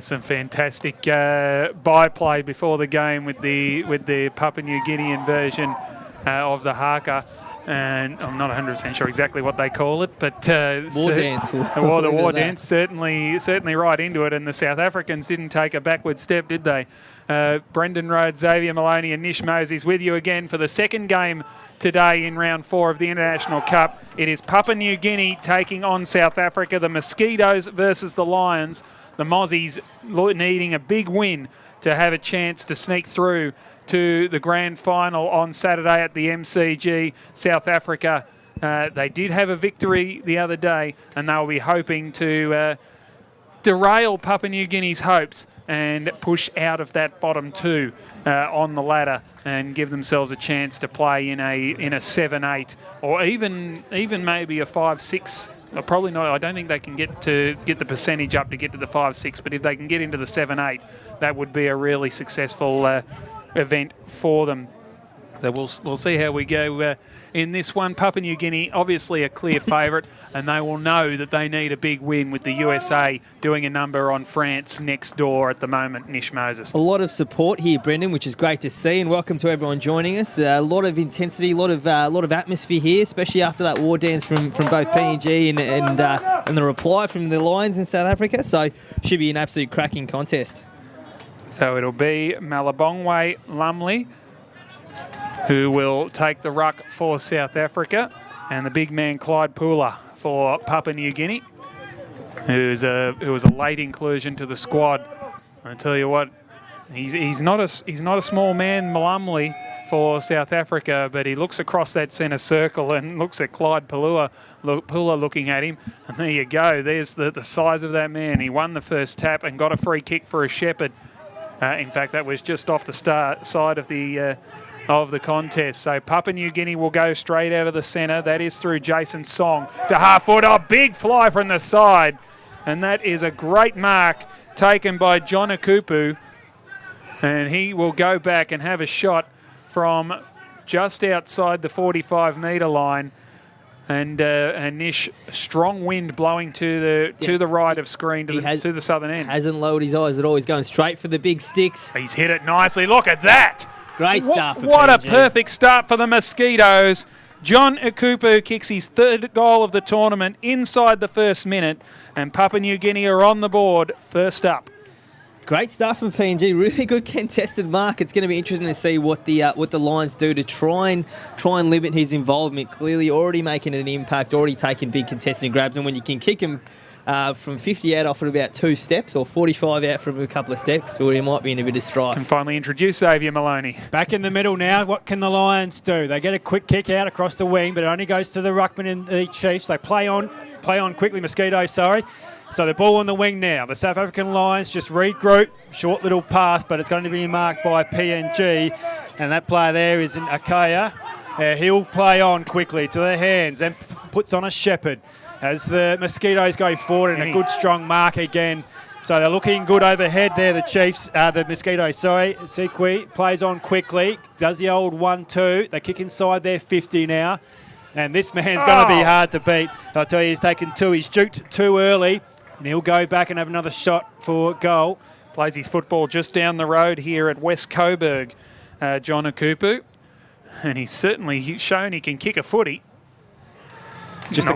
was some fantastic byplay before the game with the Papua New Guinean version of the haka. And I'm not 100% sure exactly what they call it, but war dance. The war dance certainly right into it. And the South Africans didn't take a backward step, did they? Brendan Rhodes, Xavier Maloney, and Nish Moses with you again for the second game today in round 4 of the International Cup. It is Papua New Guinea taking on South Africa. The Mosquitoes versus the Lions. The Mozzies needing a big win to have a chance to sneak through to the grand final on Saturday at the MCG. South Africa, they did have a victory the other day, and they'll be hoping to derail Papua New Guinea's hopes and push out of that bottom 2 on the ladder and give themselves a chance to play in a 7-8 or even maybe a 5-6. Probably not. I don't think they can get the percentage up to get to the 5-6, but if they can get into the 7-8, that would be a really successful event for them. So we'll see how we go in this one. Papua New Guinea, obviously a clear favourite, and they will know that they need a big win with the USA doing a number on France next door at the moment. Nish Moses. A lot of support here, Brendan, which is great to see, and welcome to everyone joining us. A lot of intensity, a lot of atmosphere here, especially after that war dance from both PNG and the reply from the Lions in South Africa. So should be an absolute cracking contest. So it'll be Malabongwe Lumley who will take the ruck for South Africa, and the big man Clyde Pooler for Papua New Guinea, who was a late inclusion to the squad. I tell you what, he's not a small man, Malumley, for South Africa, but he looks across that centre circle and looks at Clyde Pooler looking at him, and there you go. There's the size of that man. He won the first tap and got a free kick for a shepherd. In fact, that was just off the side of the contest. So Papua New Guinea will go straight out of the centre. That is through Jason Song to half foot. Oh, big fly from the side. And that is a great mark taken by John Akupu. And he will go back and have a shot from just outside the 45-metre line. And Nish, strong wind blowing to the right of screen to the southern end. Hasn't lowered his eyes at all. He's going straight for the big sticks. He's hit it nicely. Look at that. Great start for What PNG. A perfect start for the Mosquitoes. John Akupu kicks his 3rd goal of the tournament inside the first minute, and Papua New Guinea are on the board first up. Great stuff from PNG. Really good contested mark. It's going to be interesting to see what the Lions do to try and limit his involvement. Clearly, already making an impact, already taking big contested grabs, and when you can kick him from 50 out off at about 2 steps, or 45 out from a couple of steps, where he might be in a bit of strife. And finally introduce Xavier Maloney. Back in the middle now. What can the Lions do? They get a quick kick out across the wing, but it only goes to the ruckman and the Chiefs. They play on quickly. Mosquitoes, sorry. So the ball on the wing now. The South African Lions just regroup. Short little pass, but it's going to be marked by PNG. And that player there is in Akaya. He'll play on quickly to their hands and puts on a shepherd as the Mosquitoes go forward, and a good strong mark again. So they're looking good overhead there, the Chiefs, the Mosquitoes, sorry. Sequi plays on quickly, does the old 1-2. They kick inside their 50 now. And this man's going to be hard to beat. I'll tell you, he's taken 2. He's juked too early, and he'll go back and have another shot for goal. Plays his football just down the road here at West Coburg, John Akupu. And he's certainly shown he can kick a footy. Just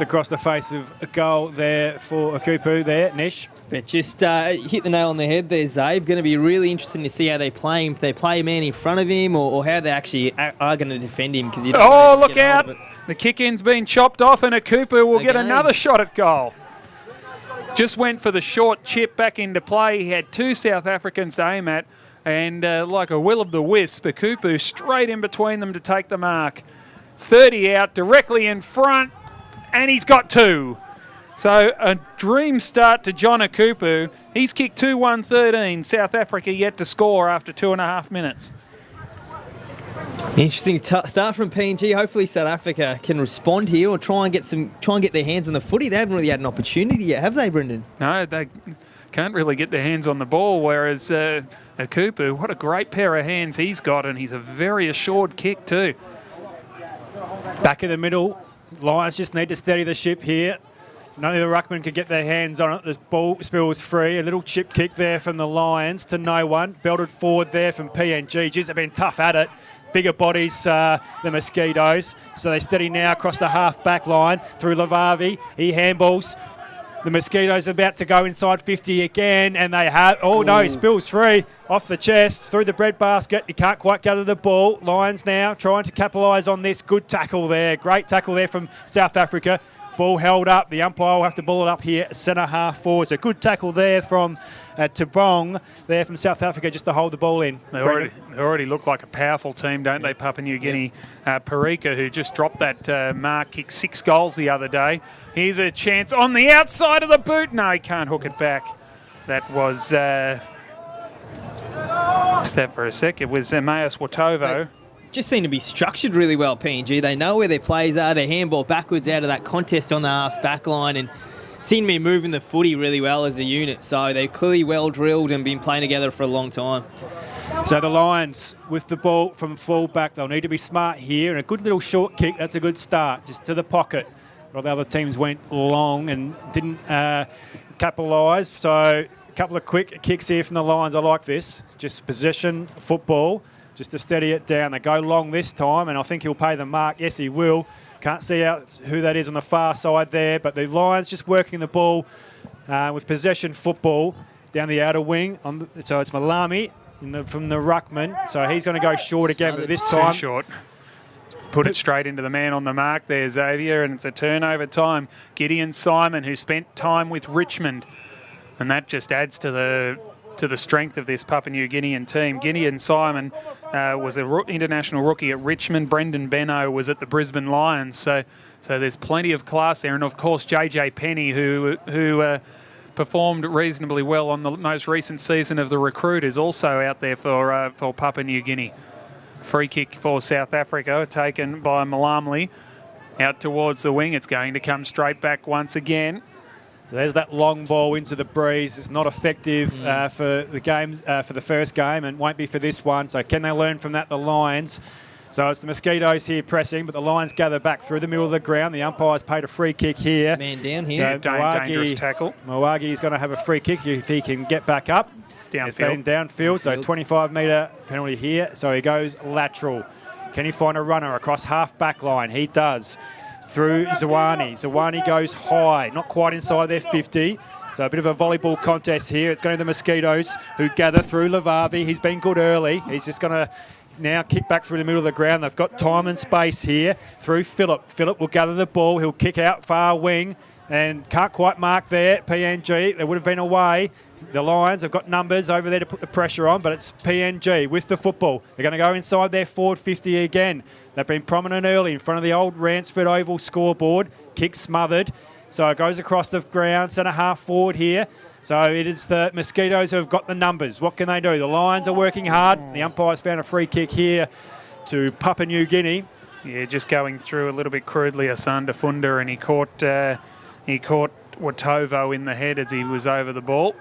across the face of a goal there for Akupu there, Nish. But just hit the nail on the head there, Zabe. Going to be really interesting to see how they play him. If they play a man in front of him, or how they actually are going to defend him. Look out. The kick-in's been chopped off, and Akupu will get another shot at goal. Just went for the short chip back into play. He had 2 South Africans to aim at, and like a will of the wisp, Akupu straight in between them to take the mark. 30 out, directly in front, and he's got 2. So a dream start to John Akupu. He's kicked 2-1-13. South Africa yet to score after 2.5 minutes. Interesting start from PNG. Hopefully South Africa can respond here, or try and get their hands on the footy. They haven't really had an opportunity yet, have they, Brendan? No, they can't really get their hands on the ball, whereas Akupu, what a great pair of hands he's got, and he's a very assured kick too. Back in the middle, Lions just need to steady the ship here. None of the ruckmen could get their hands on it. The ball spills free. A little chip kick there from the Lions to no one. Belted forward there from PNG. Geez, they've been tough at it. Bigger bodies, the Mosquitoes. So they steady now across the half-back line through Lavavi. He handballs. The Mosquitoes are about to go inside 50 again, and they have... Oh, no, he spills free off the chest, through the breadbasket. He can't quite gather the ball. Lions now trying to capitalise on this. Good tackle there. Great tackle there from South Africa. Ball held up. The umpire will have to ball it up here, centre half forward. So good tackle there from Tabong there from South Africa just to hold the ball in. They already look like a powerful team, don't they, Papua New Guinea? Parika, who just dropped that mark, kicked 6 goals the other day. Here's a chance on the outside of the boot. No, he can't hook it back. That was... step for a sec. It was Emmaus Watovo. Just seem to be structured really well, PNG. They know where their plays are. They handball backwards out of that contest on the half-back line and seem to be moving the footy really well as a unit. So they're clearly well drilled and been playing together for a long time. So the Lions with the ball from full-back, they'll need to be smart here. And a good little short kick, that's a good start, just to the pocket. Well, the other teams went long and didn't capitalise. So a couple of quick kicks here from the Lions. I like this. Just possession football. Just to steady it down. They go long this time, and I think he'll pay the mark. Yes, he will. Can't see out who that is on the far side there, but the Lions just working the ball with possession football down the outer wing. So it's Malami from the ruckman. So he's going to go short again, but this time... Too short. Put it straight into the man on the mark there, Xavier, and it's a turnover time. Gideon Simon, who spent time with Richmond, and that just adds to the strength of this Papua New Guinean team. Gideon Simon was an international rookie at Richmond. Brendan Benno was at the Brisbane Lions. So there's plenty of class there. And, of course, JJ Penny, who performed reasonably well on the most recent season of the Recruit, is also out there for Papua New Guinea. Free kick for South Africa, taken by Malamli. Out towards the wing. It's going to come straight back once again. So there's that long ball into the breeze. It's not effective for the games for the first game, and won't be for this one. So can they learn from that, the Lions? So it's the Mosquitoes here pressing, but the Lions gather back through the middle of the ground. The umpire's paid a free kick here. Man down here. So dangerous tackle. Mawagi is going to have a free kick if he can get back up. Downfield. It's been downfield, so 25-metre penalty here. So he goes lateral. Can he find a runner across half-back line? He does. Through Zawani. Zawani goes high, not quite inside their 50. So a bit of a volleyball contest here. It's going to the Mosquitoes, who gather through Lavavi. He's been good early. He's just going to now kick back through the middle of the ground. They've got time and space here. Through Phillip. Phillip will gather the ball. He'll kick out far wing and can't quite mark there. PNG, they would have been away. The Lions have got numbers over there to put the pressure on, but it's PNG with the football. They're going to go inside their forward 50 again. They've been prominent early in front of the old Ransford Oval scoreboard. Kick smothered. So it goes across the ground, centre half forward here. So it is the Mosquitoes who have got the numbers. What can they do? The Lions are working hard. The umpire's found a free kick here to Papua New Guinea. Yeah, just going through a little bit crudely, Asanda Funda, and he caught Watovo in the head as he was over the ball.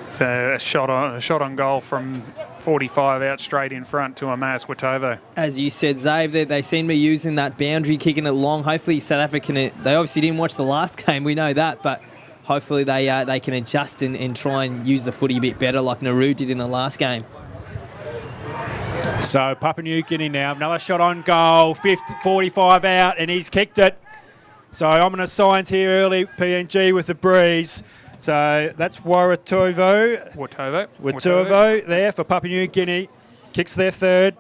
So a shot on goal from 45 out straight in front to Emmaus Watovo. As you said, Zave, they seem to be using that boundary, kicking it long. Hopefully South Africa, they obviously didn't watch the last game, we know that, but hopefully they can adjust and try and use the footy a bit better like Nauru did in the last game. So Papua New Guinea now, another shot on goal, 45 out, and he's kicked it. So ominous signs here early, PNG with the breeze. So that's Watovo there for Papua New Guinea. Kicks their third.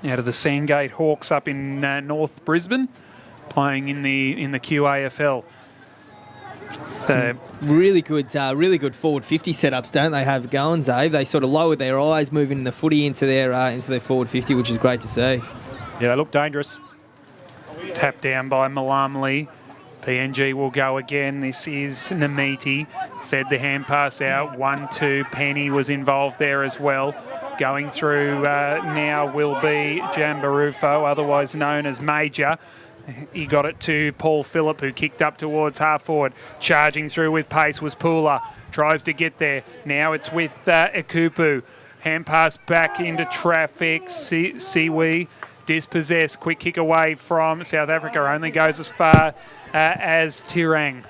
Out of the Sandgate Hawks up in North Brisbane, playing in the QAFL. So really good forward 50 setups, don't they have going, Zave? They sort of lowered their eyes, moving the footy into their forward 50, which is great to see. Yeah, they look dangerous. Tapped down by Malamli. PNG will go again. This is Namiti. Fed the hand pass out. 1-2. Penny was involved there as well. Going through now will be Jambarufo, otherwise known as Major. He got it to Paul Phillip, who kicked up towards half forward. Charging through with pace was Pula. Tries to get there. Now it's with Ekupu. Hand pass back into traffic. Siwi dispossessed. Quick kick away from South Africa. Only goes as far as Tirang.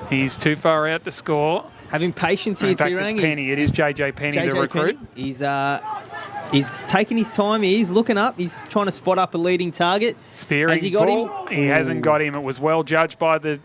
He's too far out to score. Having patience here, In fact, Tirang. it's Penny. It is JJ Penny, the recruit. He's taking his time. He's looking up. He's trying to spot up a leading target. Spearing Has he got ball. him? He hasn't got him. It was well judged by the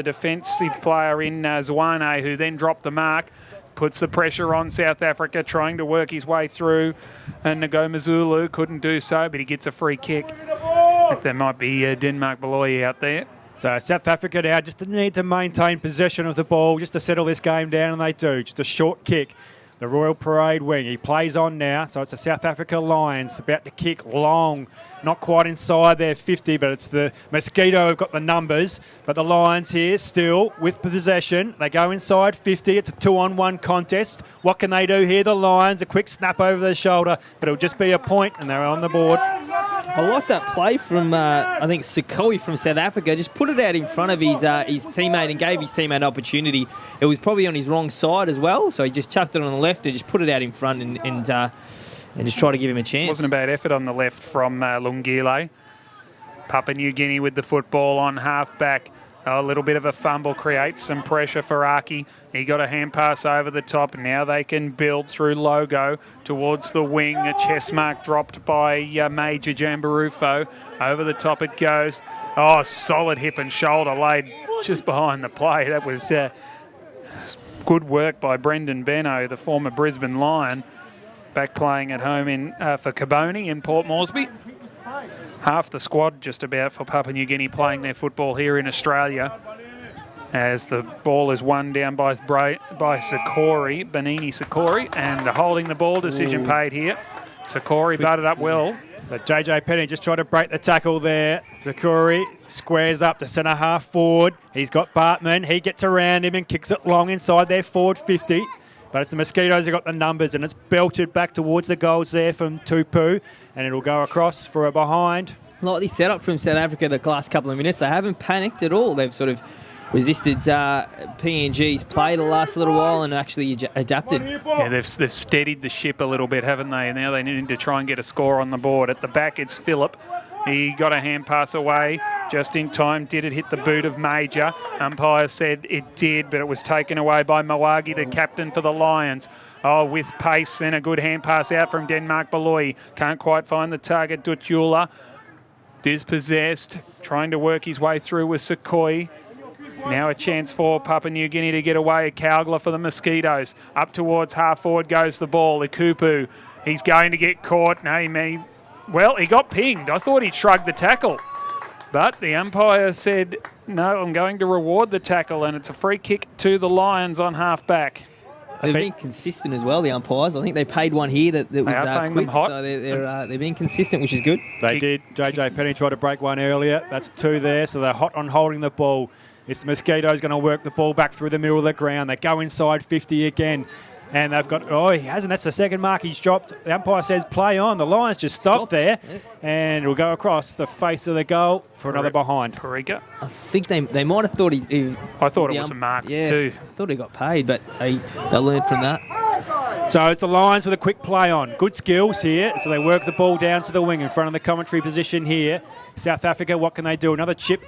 defensive player in Zwane, who then dropped the mark. Puts the pressure on South Africa, trying to work his way through. And Ngomazulu couldn't do so, but he gets a free kick. I think there might be Denmark Beloy out there. So South Africa now just need to maintain possession of the ball just to settle this game down, and they do. Just a short kick. The Royal Parade wing. He plays on now, so it's the South Africa Lions about to kick long. Not quite inside their 50, but it's the Mosquito who've got the numbers. But the Lions here still with possession. They go inside 50. It's a 2-on-1 contest. What can they do here? The Lions, a quick snap over the shoulder, but it'll just be a point, and they're on the board. I like that play from, I think, Sukhoi from South Africa. Just put it out in front of his teammate and gave his teammate an opportunity. It was probably on his wrong side as well, so he just chucked it on the left and just put it out in front and just try to give him a chance. Wasn't a bad effort on the left from Lungile. Papua New Guinea with the football on half-back. A little bit of a fumble creates some pressure for Aki. He got a hand pass over the top. Now they can build through Logo towards the wing. A chest mark dropped by Major Jambarufo. Over the top it goes. Oh, solid hip and shoulder laid just behind the play. That was good work by Brendan Benno, the former Brisbane Lion, back playing at home for Caboni in Port Moresby. Half the squad just about for Papua New Guinea playing their football here in Australia, as the ball is won down by Sikori, Benini Sikori, and holding the ball, decision paid here. Sikori batted up well. So JJ Penny just tried to break the tackle there. Sikori squares up to centre half forward. He's got Bartman. He gets around him and kicks it long inside their forward 50. But it's the Mosquitoes who got the numbers, and it's belted back towards the goals there from Tupu, and it'll go across for a behind. Like this setup from South Africa the last couple of minutes, they haven't panicked at all. They've sort of resisted PNG's play the last little while and actually adapted. Yeah, they've steadied the ship a little bit, haven't they? Now they need to try and get a score on the board. At the back, it's Phillip. He got a hand pass away just in time. Did it hit the boot of Major? Umpire said it did, but it was taken away by Mawagi, the captain for the Lions. Oh, with pace and a good hand pass out from Denmark Beloy. Can't quite find the target, Dutula. Dispossessed, trying to work his way through with Sukhoi. Now a chance for Papua New Guinea to get away. Kaugla for the Mosquitoes. Up towards half forward goes the ball. Ikupu, he's going to get caught. No, he got pinged. I thought he'd shrugged the tackle. But the umpire said, no, I'm going to reward the tackle, and it's a free kick to the Lions on half-back. They've been consistent as well, the umpires. I think they paid one here that was paying quick, them hot. so they're being consistent, which is good. They did. JJ Penny tried to break one earlier. That's two there, so they're hot on holding the ball. It's the Mosquitoes going to work the ball back through the middle of the ground. They go inside 50 again. And they've got, he hasn't. That's the second mark he's dropped. The umpire says play on. The Lions just stopped there. Yeah. And it'll go across the face of the goal for another behind. Parika. I think they might have thought he I thought it was a marks too. I thought he got paid, but they learned from that. So it's the Lions with a quick play on. Good skills here. So they work the ball down to the wing in front of the commentary position here. South Africa, what can they do? Another chip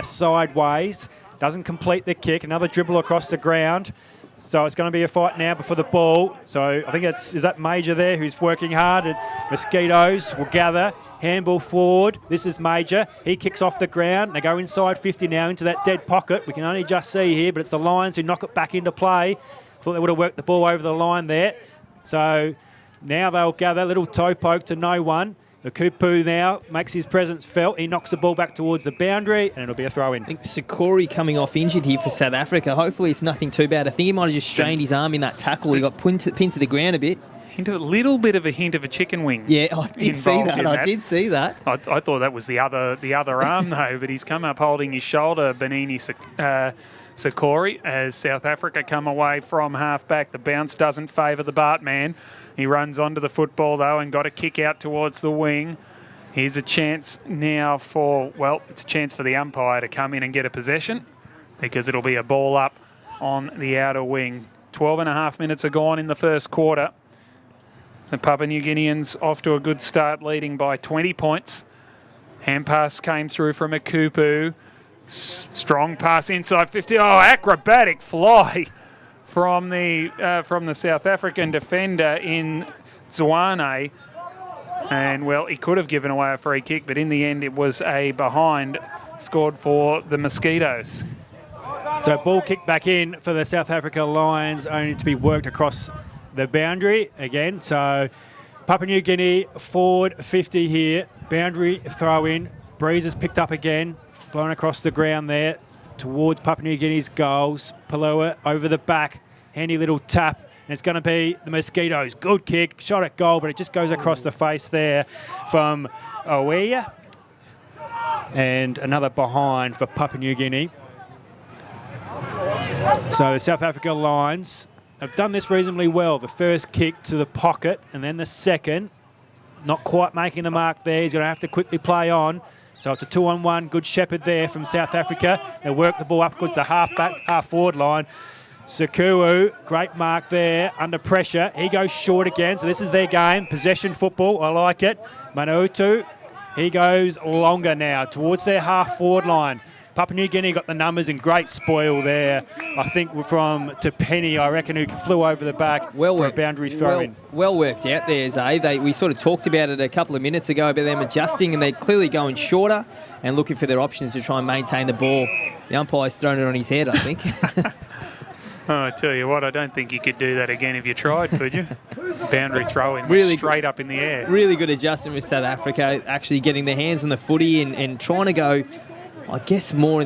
sideways. Doesn't complete the kick. Another dribble across the ground. So it's going to be a fight now before the ball. So I think is that Major there who's working hard. And Mosquitoes will gather. Handball forward. This is Major. He kicks off the ground. They go inside 50 now into that dead pocket. We can only just see here, but it's the Lions who knock it back into play. Thought they would have worked the ball over the line there. So now they'll gather. Little toe poke to no one. The Kupu now makes his presence felt. He knocks the ball back towards the boundary, and it'll be a throw-in. I think Sikori coming off injured here for South Africa. Hopefully it's nothing too bad. I think he might have just strained his arm in that tackle. He got pinned to the ground a bit. A little bit of a hint of a chicken wing. Yeah, I did see that. I did see that. I thought that was the other arm though, but he's come up holding his shoulder, Benini Sikori, as South Africa come away from half-back. The bounce doesn't favour the Bartman. He runs onto the football, though, and got a kick out towards the wing. Here's a chance now it's a chance for the umpire to come in and get a possession, because it'll be a ball up on the outer wing. 12 and a half minutes are gone in the first quarter. The Papua New Guineans off to a good start, leading by 20 points. Hand pass came through from Akupu. Strong pass inside 50. Oh, acrobatic fly from the South African defender in Zwane. And, well, he could have given away a free kick, but in the end it was a behind scored for the Mosquitoes. So ball kicked back in for the South Africa Lions, only to be worked across the boundary again. So Papua New Guinea forward 50 here. Boundary throw in. Breeze is picked up again, blown across the ground there towards Papua New Guinea's goals. Palua over the back, handy little tap. And it's going to be the Mosquitoes. Good kick, shot at goal, but it just goes across the face there from Oweya. And another behind for Papua New Guinea. So the South Africa Lions have done this reasonably well. The first kick to the pocket and then the second. Not quite making the mark there. He's going to have to quickly play on. So it's a 2-on-1. Good shepherd there from South Africa. They work the ball up towards the half forward line. Sakuu, great mark there, under pressure. He goes short again, so this is their game. Possession football, I like it. Manautu, he goes longer now towards their half-forward line. Papua New Guinea got the numbers and great spoil there. I think from Penny, I reckon, who flew over the back for a boundary throw-in. Well worked out there, Zay. We sort of talked about it a couple of minutes ago about them adjusting, and they're clearly going shorter and looking for their options to try and maintain the ball. The umpire's thrown it on his head, I think. Oh, I tell you what, I don't think you could do that again if you tried, could you? Boundary throw-in, really straight up in the air. Really good adjustment with South Africa, actually getting their hands on the footy and trying to go, I guess, more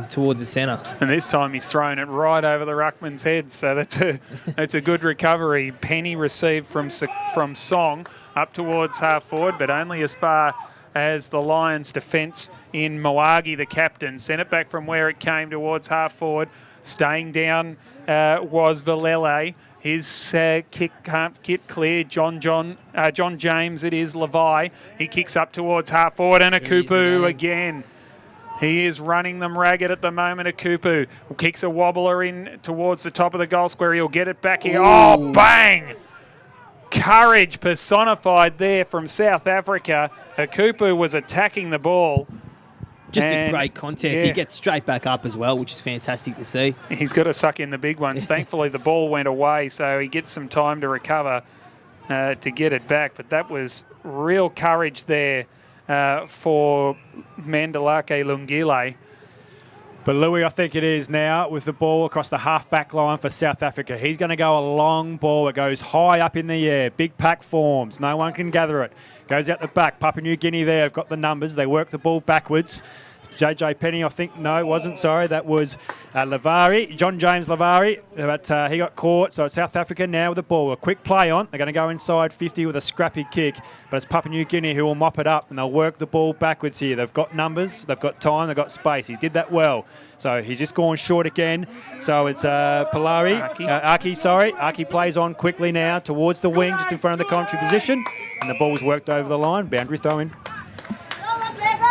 towards the centre. And this time he's thrown it right over the ruckman's head, so that's a good recovery. Penny received from Song up towards half-forward, but only as far as the Lions' defence in Mawagi, the captain. Sent it back from where it came towards half-forward. Staying down was Valele. His kick can't get clear. John James, it is. Levi. He kicks up towards half-forward, and Akupu again. He is running them ragged at the moment. Akupu kicks a wobbler in towards the top of the goal square. He'll get it back here. Oh, bang! Courage personified there from South Africa. Akupu was attacking the ball. Just a great contest. Yeah. He gets straight back up as well, which is fantastic to see. He's got to suck in the big ones. Thankfully, the ball went away, so he gets some time to recover to get it back. But that was real courage there for Mandalake Lungile. But Louis, I think it is now with the ball across the half-back line for South Africa. He's going to go a long ball. It goes high up in the air. Big pack forms. No one can gather it. Goes out the back. Papua New Guinea there have got the numbers. They work the ball backwards. JJ Penny, I think, no, it wasn't, sorry. That was Lavari, John James Lavari, but he got caught. So South Africa now with the ball. A quick play on. They're going to go inside 50 with a scrappy kick, but it's Papua New Guinea who will mop it up, and they'll work the ball backwards here. They've got numbers, they've got time, they've got space. He did that well. So he's just gone short again. So it's Aki plays on quickly now towards the wing, just in front of the commentary position, and the ball's worked over the line. Boundary throw in.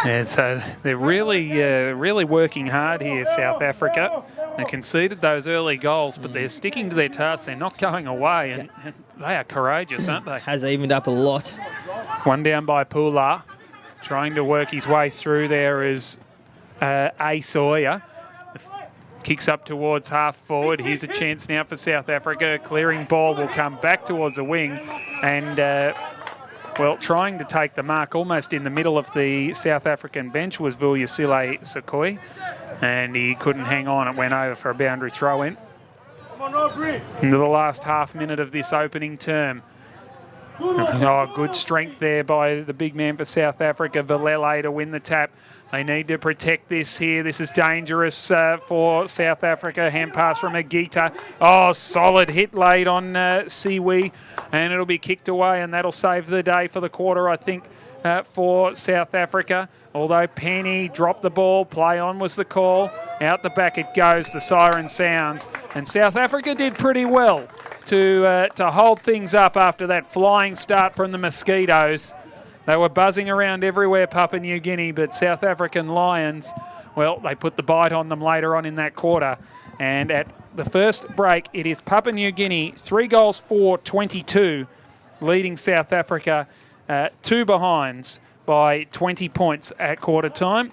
Yeah, so they're really working hard here, South Africa. They conceded those early goals, but they're sticking to their task. They're not going away, and they are courageous, aren't they? Has evened up a lot. One down by Pula. Trying to work his way through there is A. Sawyer. Kicks up towards half forward. Here's a chance now for South Africa. Clearing ball will come back towards the wing, and trying to take the mark almost in the middle of the South African bench was Vulyasile Sakui, and he couldn't hang on. It went over for a boundary throw-in. Into the last half minute of this opening term. Oh, good strength there by the big man for South Africa, Valele, to win the tap. They need to protect this here. This is dangerous for South Africa. Hand pass from Agita. Oh, solid hit laid on Siwi, and it'll be kicked away, and that'll save the day for the quarter, I think, for South Africa. Although Penny dropped the ball, play on was the call. Out the back it goes, the siren sounds, and South Africa did pretty well to hold things up after that flying start from the Mosquitoes. They were buzzing around everywhere, Papua New Guinea, but South African Lions, well, they put the bite on them later on in that quarter. And at the first break, it is Papua New Guinea, 3-22, leading South Africa 2 behinds by 20 points at quarter time.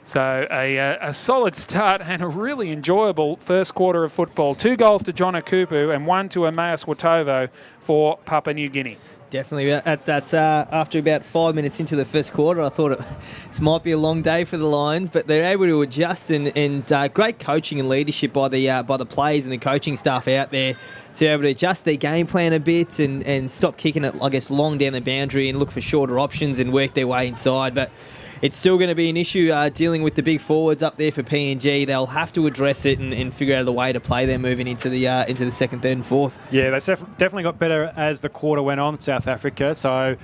So a solid start and a really enjoyable first quarter of football. 2 goals to John Akupu and 1 to Emmaus Watovo for Papua New Guinea. Definitely. At that, after about 5 minutes into the first quarter, I thought this might be a long day for the Lions, but they're able to adjust and great coaching and leadership by the players and the coaching staff out there to be able to adjust their game plan a bit and stop kicking it, I guess, long down the boundary and look for shorter options and work their way inside. But it's still going to be an issue dealing with the big forwards up there for PNG. They'll have to address it and figure out the way to play them moving into the second, third and fourth. Yeah, they definitely got better as the quarter went on, South Africa. So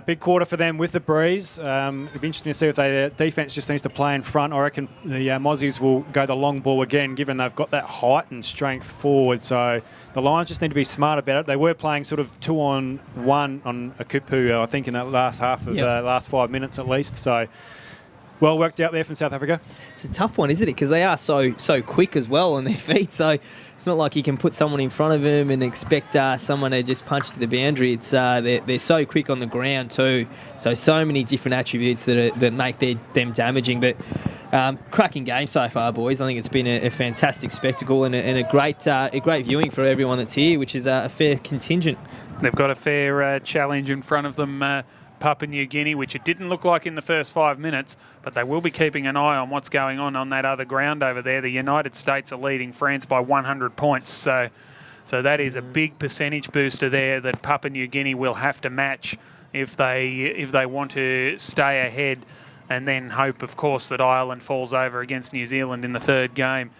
big quarter for them with the breeze. It'll be interesting to see if their defence just needs to play in front. I reckon the Mozzies will go the long ball again, given they've got that height and strength forward. So the Lions just need to be smart about it. They were playing sort of 2-on-1 on Akupu, I think, in that last half of the last 5 minutes at least. So well worked out there from South Africa. It's a tough one, isn't it? Because they are so quick as well on their feet. So it's not like you can put someone in front of them and expect someone to just punch to the boundary. It's they're so quick on the ground too. So many different attributes that make them damaging. But cracking game so far, boys. I think it's been a fantastic spectacle and a great viewing for everyone that's here, which is a fair contingent. They've got a fair challenge in front of them, Papua New Guinea, which it didn't look like in the first 5 minutes, but they will be keeping an eye on what's going on that other ground over there. The United States are leading France by 100 points, so that is a big percentage booster there that Papua New Guinea will have to match if they want to stay ahead, and then hope, of course, that Ireland falls over against New Zealand in the third game.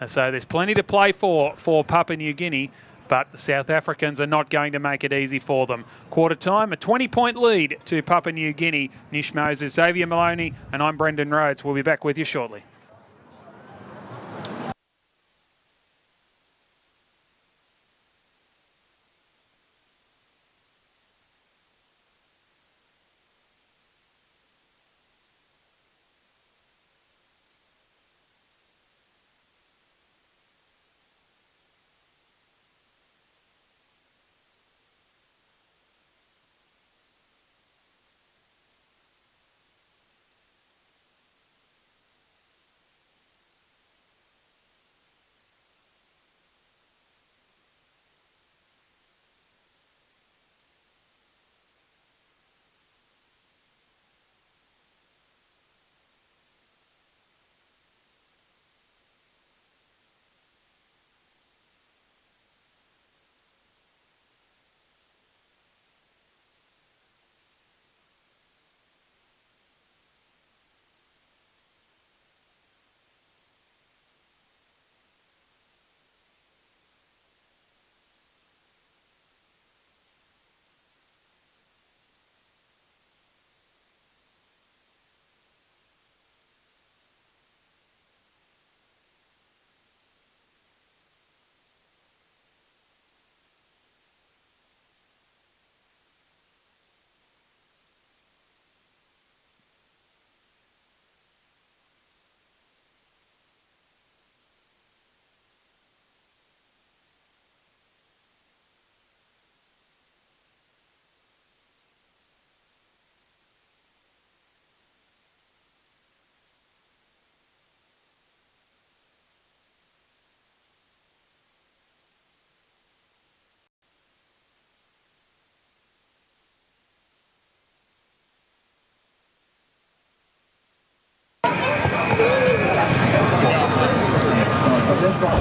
So there's plenty to play for Papua New Guinea, but the South Africans are not going to make it easy for them. Quarter time, a 20-point lead to Papua New Guinea. Nish Moses, Xavier Maloney, and I'm Brendan Rhodes. We'll be back with you shortly.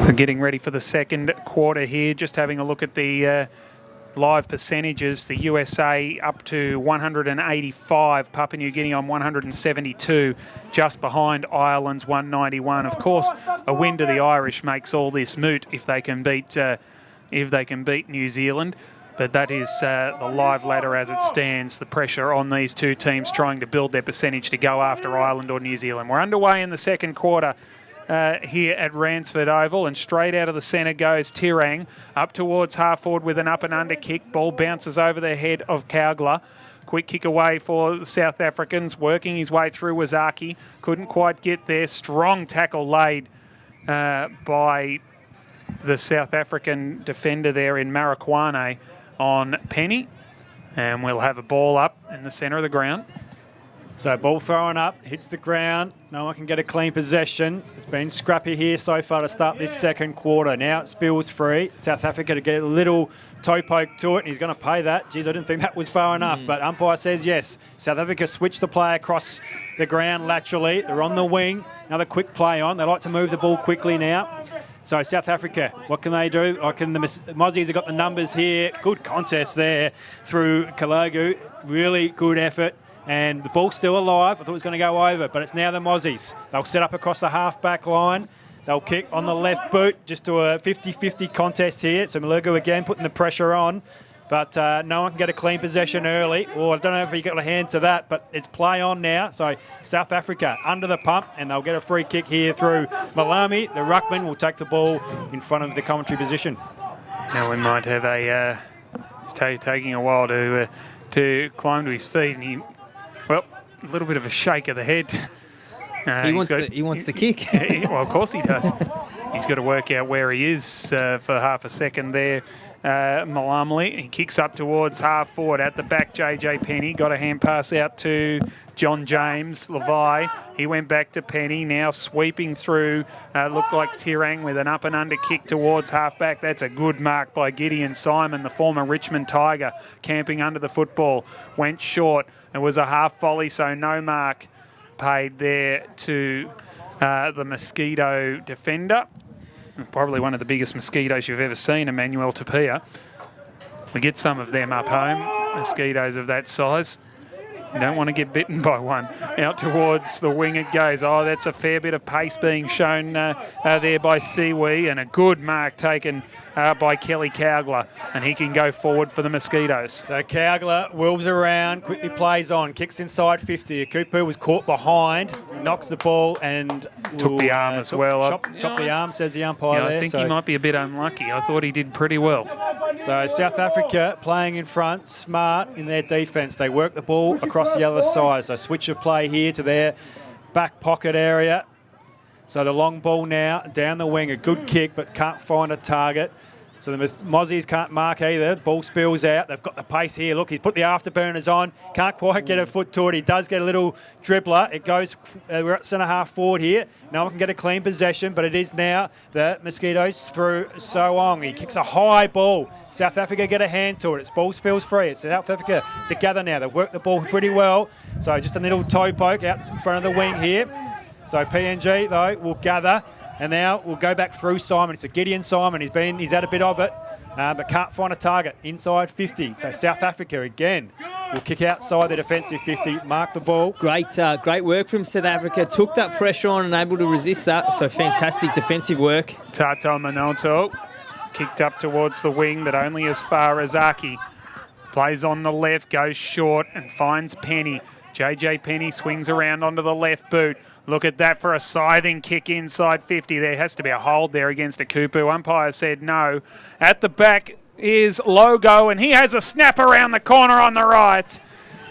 We're getting ready for the second quarter here. Just having a look at the live percentages. The USA up to 185, Papua New Guinea on 172, just behind Ireland's 191. Of course, a win to the Irish makes all this moot if they can beat New Zealand. But that is the live ladder as it stands. The pressure on these two teams trying to build their percentage to go after Ireland or New Zealand. We're underway in the second quarter here at Ransford Oval, and straight out of the centre goes Tirang up towards half forward with an up and under kick. Ball bounces over the head of Kaugler. Quick kick away for the South Africans, working his way through Wazaki. Couldn't quite get there. Strong tackle laid by the South African defender there in Marikwane on Penny. And we'll have a ball up in the centre of the ground. So ball thrown up, hits the ground. No one can get a clean possession. It's been scrappy here so far to start this second quarter. Now it spills free. South Africa to get a little toe poke to it, and he's going to pay that. Geez, I didn't think that was far enough, but umpire says yes. South Africa switched the play across the ground laterally. They're on the wing. Another quick play on. They like to move the ball quickly now. So South Africa, what can they do? The Mozzies have got the numbers here. Good contest there through Kalogu. Really good effort. And the ball's still alive. I thought it was going to go over, but it's now the Mozzies. They'll set up across the half-back line. They'll kick on the left boot, just to a 50-50 contest here. So Malugu again putting the pressure on, but no one can get a clean possession early. Well, I don't know if he got a hand to that, but it's play on now. So South Africa under the pump, and they'll get a free kick here through Malami. The ruckman will take the ball in front of the commentary position. Now we might have it's taking a while to climb to his feet, and he, well, a little bit of a shake of the head. He wants the kick. Well, of course he does. He's got to work out where he is for half a second there. Malamali, he kicks up towards half forward at the back. JJ Penny got a hand pass out to John James Levi. He went back to Penny, now sweeping through. Looked like Tirang with an up and under kick towards half back. That's a good mark by Gideon Simon, the former Richmond Tiger, camping under the football. Went short. It was a half volley, so no mark paid there to the Mosquito defender. Probably one of the biggest mosquitoes you've ever seen, Emmanuel Tapia. We get some of them up home, mosquitoes of that size. You don't want to get bitten by one. Out towards the wing it goes. Oh, that's a fair bit of pace being shown there by Siwi, and a good mark taken by Kelly Cowgler, and he can go forward for the Mosquitoes. So Cowgler whirls around, quickly plays on, kicks inside 50. Akupu was caught behind, knocks the ball and took the arm as well. Chop the arm, says the umpire there. I think he might be a bit unlucky. I thought he did pretty well. So South Africa playing in front, smart in their defence. They work the ball across the other side. So switch of play here to their back pocket area. So the long ball now, down the wing, a good kick, but can't find a target. So the Mozzies can't mark either. Ball spills out. They've got the pace here. Look, he's put the afterburners on. Can't quite get a foot to it. He does get a little dribbler. It goes, we're at centre half forward here. No one can get a clean possession, but it is now the Mosquitoes through Soong. He kicks a high ball. South Africa get a hand to it. Its ball spills free. It's South Africa together now. They've worked the ball pretty well. So just a little toe poke out in front of the wing here. So PNG, though, will gather. And now we'll go back through Simon. It's a Gideon Simon. He's had a bit of it, but can't find a target inside 50. So South Africa again will kick outside the defensive 50, mark the ball. Great work from South Africa. Took that pressure on and able to resist that. So fantastic defensive work. Tato Manoto kicked up towards the wing, but only as far as Aki. Plays on the left, goes short and finds Penny. JJ Penny swings around onto the left boot. Look at that for a scything kick inside 50. There has to be a hold there against Akupu. Umpire said no. At the back is Logo, and he has a snap around the corner on the right.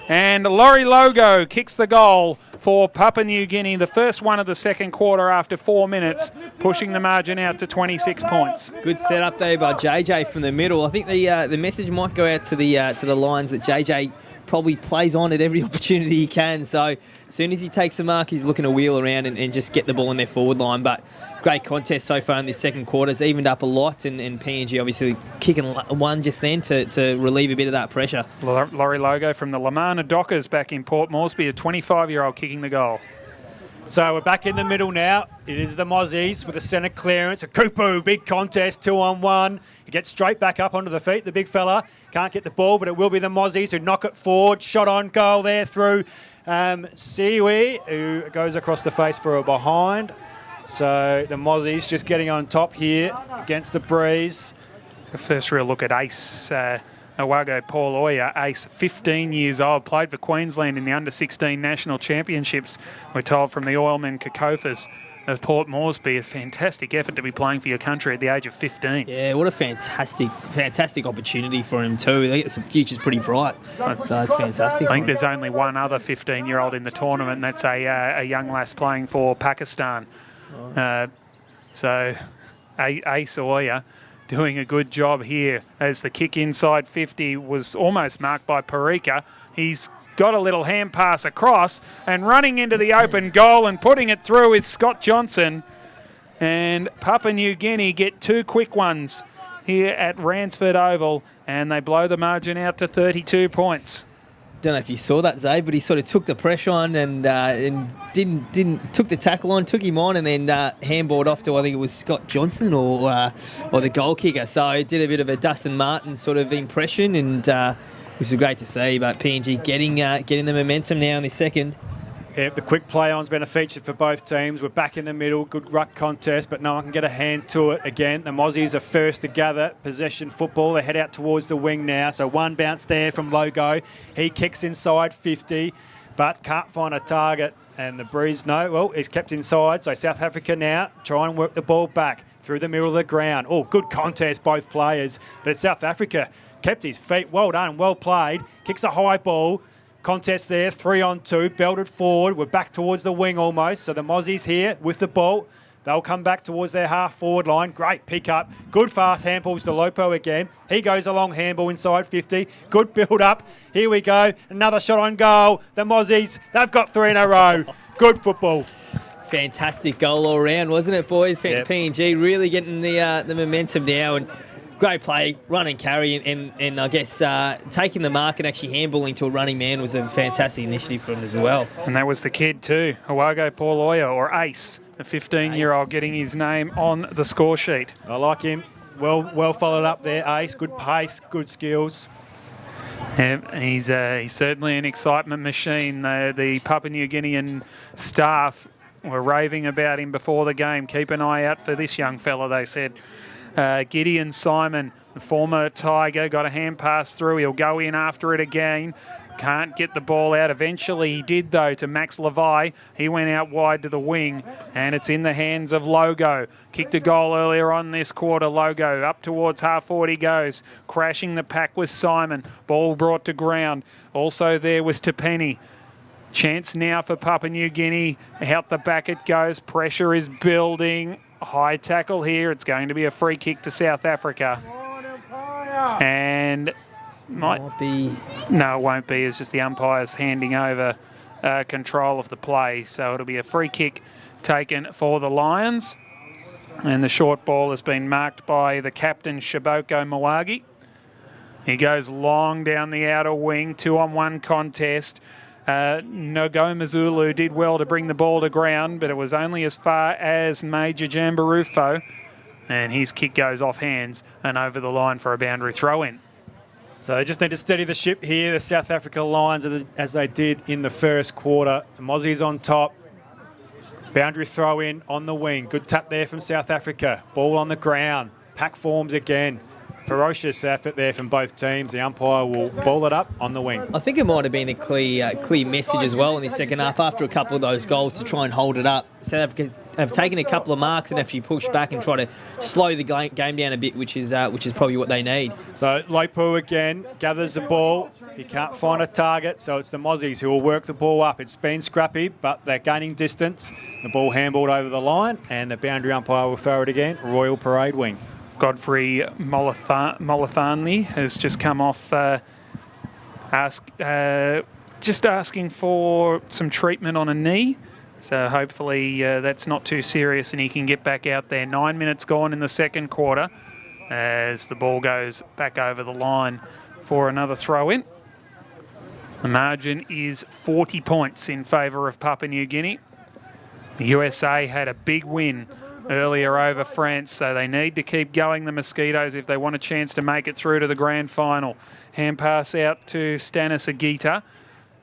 And Laurie Logo kicks the goal for Papua New Guinea, the first one of the second quarter after 4 minutes, pushing the margin out to 26 points. Good setup there by JJ from the middle. I think the message might go out to the Lions that JJ probably plays on at every opportunity he can. So as soon as he takes a mark, he's looking to wheel around and just get the ball in their forward line. But great contest so far in this second quarter. It's evened up a lot, and PNG obviously kicking one just then to relieve a bit of that pressure. Laurie Logo from the Lamana Dockers back in Port Moresby, a 25-year-old kicking the goal. So we're back in the middle now. It is the Mozzies with a centre clearance. A Kupu, big contest, 2-on-1. He gets straight back up onto the feet, the big fella. Can't get the ball, but it will be the Mozzies who knock it forward. Shot on goal there through Siwi, who goes across the face for a behind. So the Mozzies just getting on top here against the breeze. It's the first real look at Ace Awago Paul Oya. Ace, 15 years old, played for Queensland in the under-16 national championships. We're told from the Oilman Kakofas of Port Moresby. A fantastic effort to be playing for your country at the age of 15. Yeah, what a fantastic opportunity for him too. I think the future's pretty bright, so it's fantastic. I think there's only one other 15-year-old in the tournament, and that's a young lass playing for Pakistan. So Ace Oya doing a good job here as the kick inside 50 was almost marked by Parika. He's got a little hand pass across, and running into the open goal and putting it through is Scott Johnson. And Papua New Guinea get 2 quick ones here at Ransford Oval, and they blow the margin out to 32 points. Don't know if you saw that, Zay, but he sort of took the pressure on and didn't took the tackle on, took him on, and then handballed off to, I think it was Scott Johnson or the goal kicker. So it did a bit of a Dustin Martin sort of impression, and which is great to see. But PNG getting the momentum now in the second. Yeah, the quick play-on's been a feature for both teams. We're back in the middle, good ruck contest, but no one can get a hand to it again. The Mozzies are first to gather possession football. They head out towards the wing now. So one bounce there from Logo. He kicks inside 50, but can't find a target. And the Breeze, he's kept inside. So South Africa now try and work the ball back through the middle of the ground. Oh, good contest, both players. But South Africa kept his feet. Well done, well played. Kicks a high ball. Contest there, 3-on-2, belted forward. We're back towards the wing almost. So the Mozzies here with the ball. They'll come back towards their half-forward line. Great pick-up. Good fast handballs to Lopo again. He goes along handball inside 50. Good build-up. Here we go. Another shot on goal. The Mozzies, they've got 3 in a row. Good football. Fantastic goal all round, wasn't it, boys? Yep. PNG really getting the momentum now, and great play, run and carry, and I guess taking the mark and actually handballing to a running man was a fantastic initiative for him as well. And that was the kid too, Hawago Pauloya, or Ace, the 15-year-old getting his name on the score sheet. I like him. Well followed up there, Ace. Good pace, good skills. Yeah, he's certainly an excitement machine. The Papua New Guinean staff were raving about him before the game. Keep an eye out for this young fella, they said. Gideon Simon, the former Tiger, got a hand pass through. He'll go in after it again. Can't get the ball out. Eventually he did, though, to Max Levi. He went out wide to the wing, and it's in the hands of Logo. Kicked a goal earlier on this quarter. Logo up towards half-forward he goes. Crashing the pack was Simon. Ball brought to ground. Also there was Tepeni. Chance now for Papua New Guinea. Out the back it goes. Pressure is building. High tackle here. It's going to be a free kick to South Africa. And might be. No, it won't be. It's just the umpires handing over control of the play. So it'll be a free kick taken for the Lions. And the short ball has been marked by the captain, Shiboko Mawagi. He goes long down the outer wing, 2-on-1 contest. Ngomazulu did well to bring the ball to ground, but it was only as far as Major Jambarufo, and his kick goes off hands and over the line for a boundary throw-in. So they just need to steady the ship here, the South Africa Lions, as they did in the first quarter. The Mozzies on top. Boundary throw-in on the wing. Good tap there from South Africa. Ball on the ground. Pack forms again. Ferocious effort there from both teams. The umpire will ball it up on the wing. I think it might have been a clear message as well in the second half after a couple of those goals to try and hold it up. South Africa have taken a couple of marks and actually pushed back and try to slow the game down a bit, which is probably what they need. So Lopu again gathers the ball. He can't find a target, so it's the Mozzies who will work the ball up. It's been scrappy, but they're gaining distance. The ball handballed over the line, and the boundary umpire will throw it again. Royal Parade wing. Godfrey Molathanli has just come off just asking for some treatment on a knee. So hopefully that's not too serious and he can get back out there. 9 minutes gone in the second quarter as the ball goes back over the line for another throw-in. The margin is 40 points in favour of Papua New Guinea. The USA had a big win earlier over France, so they need to keep going, the Mosquitoes, if they want a chance to make it through to the grand final. Hand pass out to Stanis Agita.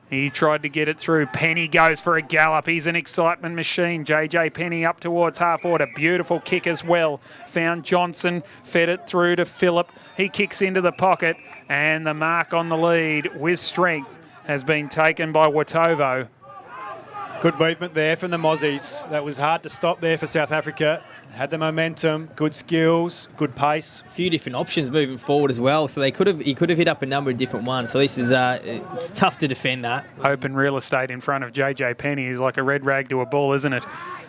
He tried to get it through. Penny goes for a gallop. He's an excitement machine. JJ Penny up towards half-forward. A beautiful kick as well. Found Johnson, fed it through to Phillip. He kicks into the pocket, and the mark on the lead with strength has been taken by Watovo. Good movement there from the Mozzies. That was hard to stop there for South Africa. Had the momentum, good skills, good pace. A few different options moving forward as well. So he could have hit up a number of different ones. So this is it's tough to defend that. Open real estate in front of JJ Penny is like a red rag to a bull, isn't it?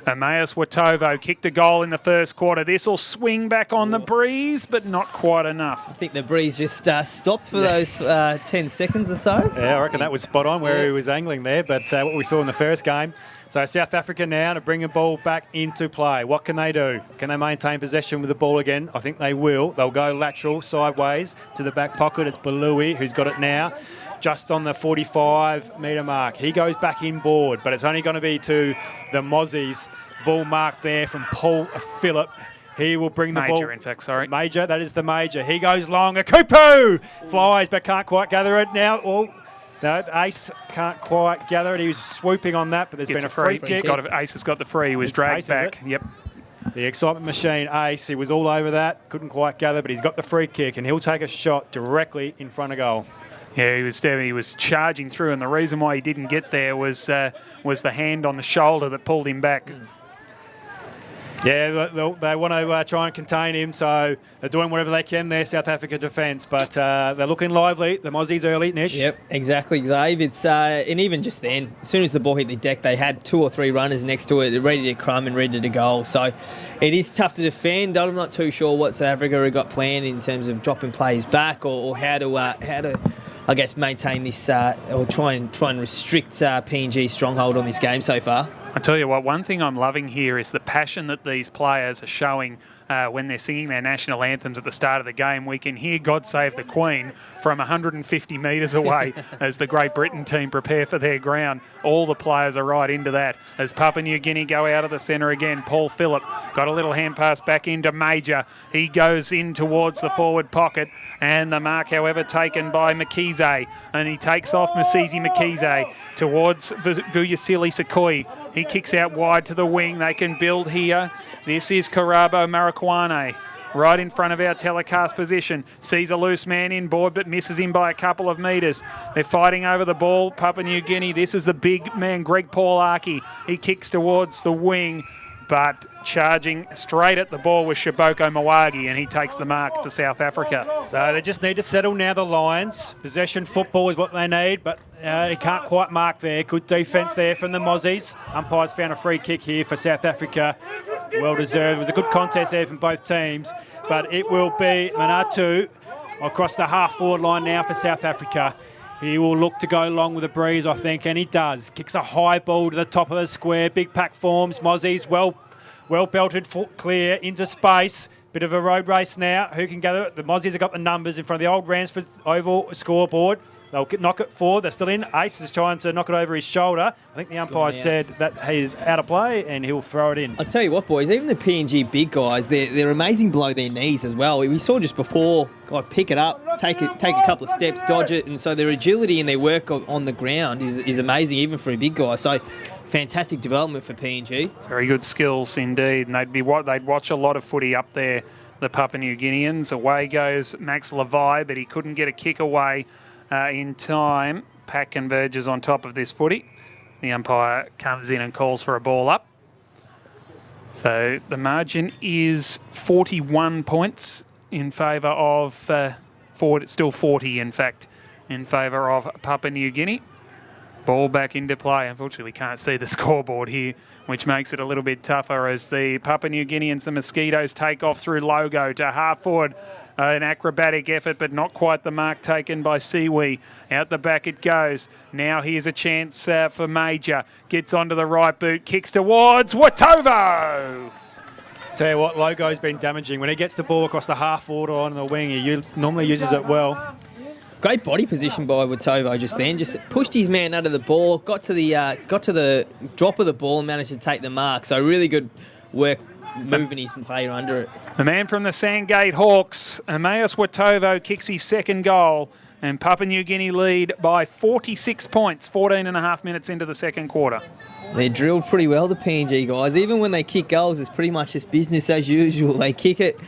Emmaus Watovo kicked a goal in the first quarter. This will swing back on the breeze, but not quite enough. I think the breeze just stopped for those 10 seconds or so. Yeah, I reckon that was spot on where he was angling there, but what we saw in the first game. So South Africa now to bring the ball back into play. What can they do? Can they maintain possession with the ball again? I think they will. They'll go lateral, sideways to the back pocket. It's Balui who's got it now, just on the 45-metre mark. He goes back inboard, but it's only going to be to the Mozzies. Ball mark there from Paul Phillip. He will bring the ball. Major, in fact, sorry. Major, that is the major. He goes long. A Kupu flies, but can't quite gather it now. Oh, no, Ace can't quite gather it. He was swooping on that, but there's been a free kick. Ace has got the free. He was dragged back. Yep. The excitement machine, Ace, he was all over that. Couldn't quite gather, but he's got the free kick, and he'll take a shot directly in front of goal. Yeah, he was charging through, and the reason why he didn't get there was the hand on the shoulder that pulled him back. Yeah, they want to try and contain him, so they're doing whatever they can there, South Africa defence. But they're looking lively. The Mozzies early, Nish. Yep, exactly, Xav. It's and even just then, as soon as the ball hit the deck, they had 2 or 3 runners next to it, ready to crumb and ready to goal. So it is tough to defend. I'm not too sure what South Africa have got planned in terms of dropping players back or how to I guess maintain this or try and restrict PNG's stronghold on this game so far. I tell you what, one thing I'm loving here is the passion that these players are showing when they're singing their national anthems at the start of the game. We can hear God Save the Queen from 150 metres away as the Great Britain team prepare for their ground. All the players are right into that. As Papua New Guinea go out of the centre again, Paul Phillip got a little hand pass back into Major. He goes in towards the forward pocket, and the mark, however, taken by Mkize, and he takes off Masisi Mkize towards Vuyasili Sakoi. He kicks out wide to the wing. They can build here. This is Karabo Marikwane, right in front of our telecast position. Sees a loose man inboard, but misses him by a couple of metres. They're fighting over the ball, Papua New Guinea. This is the big man, Greg Paul-Aki. He kicks towards the wing, but charging straight at the ball was Shaboko Mawagi, and he takes the mark for South Africa. So they just need to settle now, the Lions. Possession football is what they need, but he can't quite mark there. Good defence there from the Mozzies. Umpires found a free kick here for South Africa. Well deserved. It was a good contest there from both teams, but it will be Manatu across the half-forward line now for South Africa. He will look to go long with the breeze, I think, and he does. Kicks a high ball to the top of the square. Big pack forms. Mozzies well belted, clear into space. Bit of a road race now. Who can gather it? The Mozzies have got the numbers in front of the old Ransford Oval scoreboard. They'll knock it forward. They're still in. Ace is trying to knock it over his shoulder. I think the umpire said that he's out of play and he'll throw it in. I'll tell you what, boys, even the PNG big guys, they're amazing below their knees as well. We saw just before, pick it up, take a couple of steps, dodge it, and so their agility and their work on the ground is amazing, even for a big guy. So fantastic development for PNG. Very good skills indeed, and they'd watch a lot of footy up there, the Papua New Guineans. Away goes Max Levi, but he couldn't get a kick away in time. Pack converges on top of this footy. The umpire comes in and calls for a ball up. So the margin is 41 points in favour of, still 40 in fact, in favour of Papua New Guinea. Ball back into play. Unfortunately, we can't see the scoreboard here, which makes it a little bit tougher as the Papua New Guineans, the Mosquitoes, take off through Logo to half forward. An acrobatic effort, but not quite the mark taken by Siwi. Out the back it goes. Now here's a chance for Major. Gets onto the right boot, kicks towards Watovo. Tell you what, Logo's been damaging. When he gets the ball across the half forward on the wing, he normally uses it well. Great body position by Watovo just then. Just pushed his man under the ball, got to the drop of the ball and managed to take the mark. So really good work moving his player under it. The man from the Sandgate Hawks, Emmaus Watovo, kicks his second goal, and Papua New Guinea lead by 46 points, 14 and a half minutes into the second quarter. They're drilled pretty well, the PNG guys. Even when they kick goals, it's pretty much just business as usual. They kick it,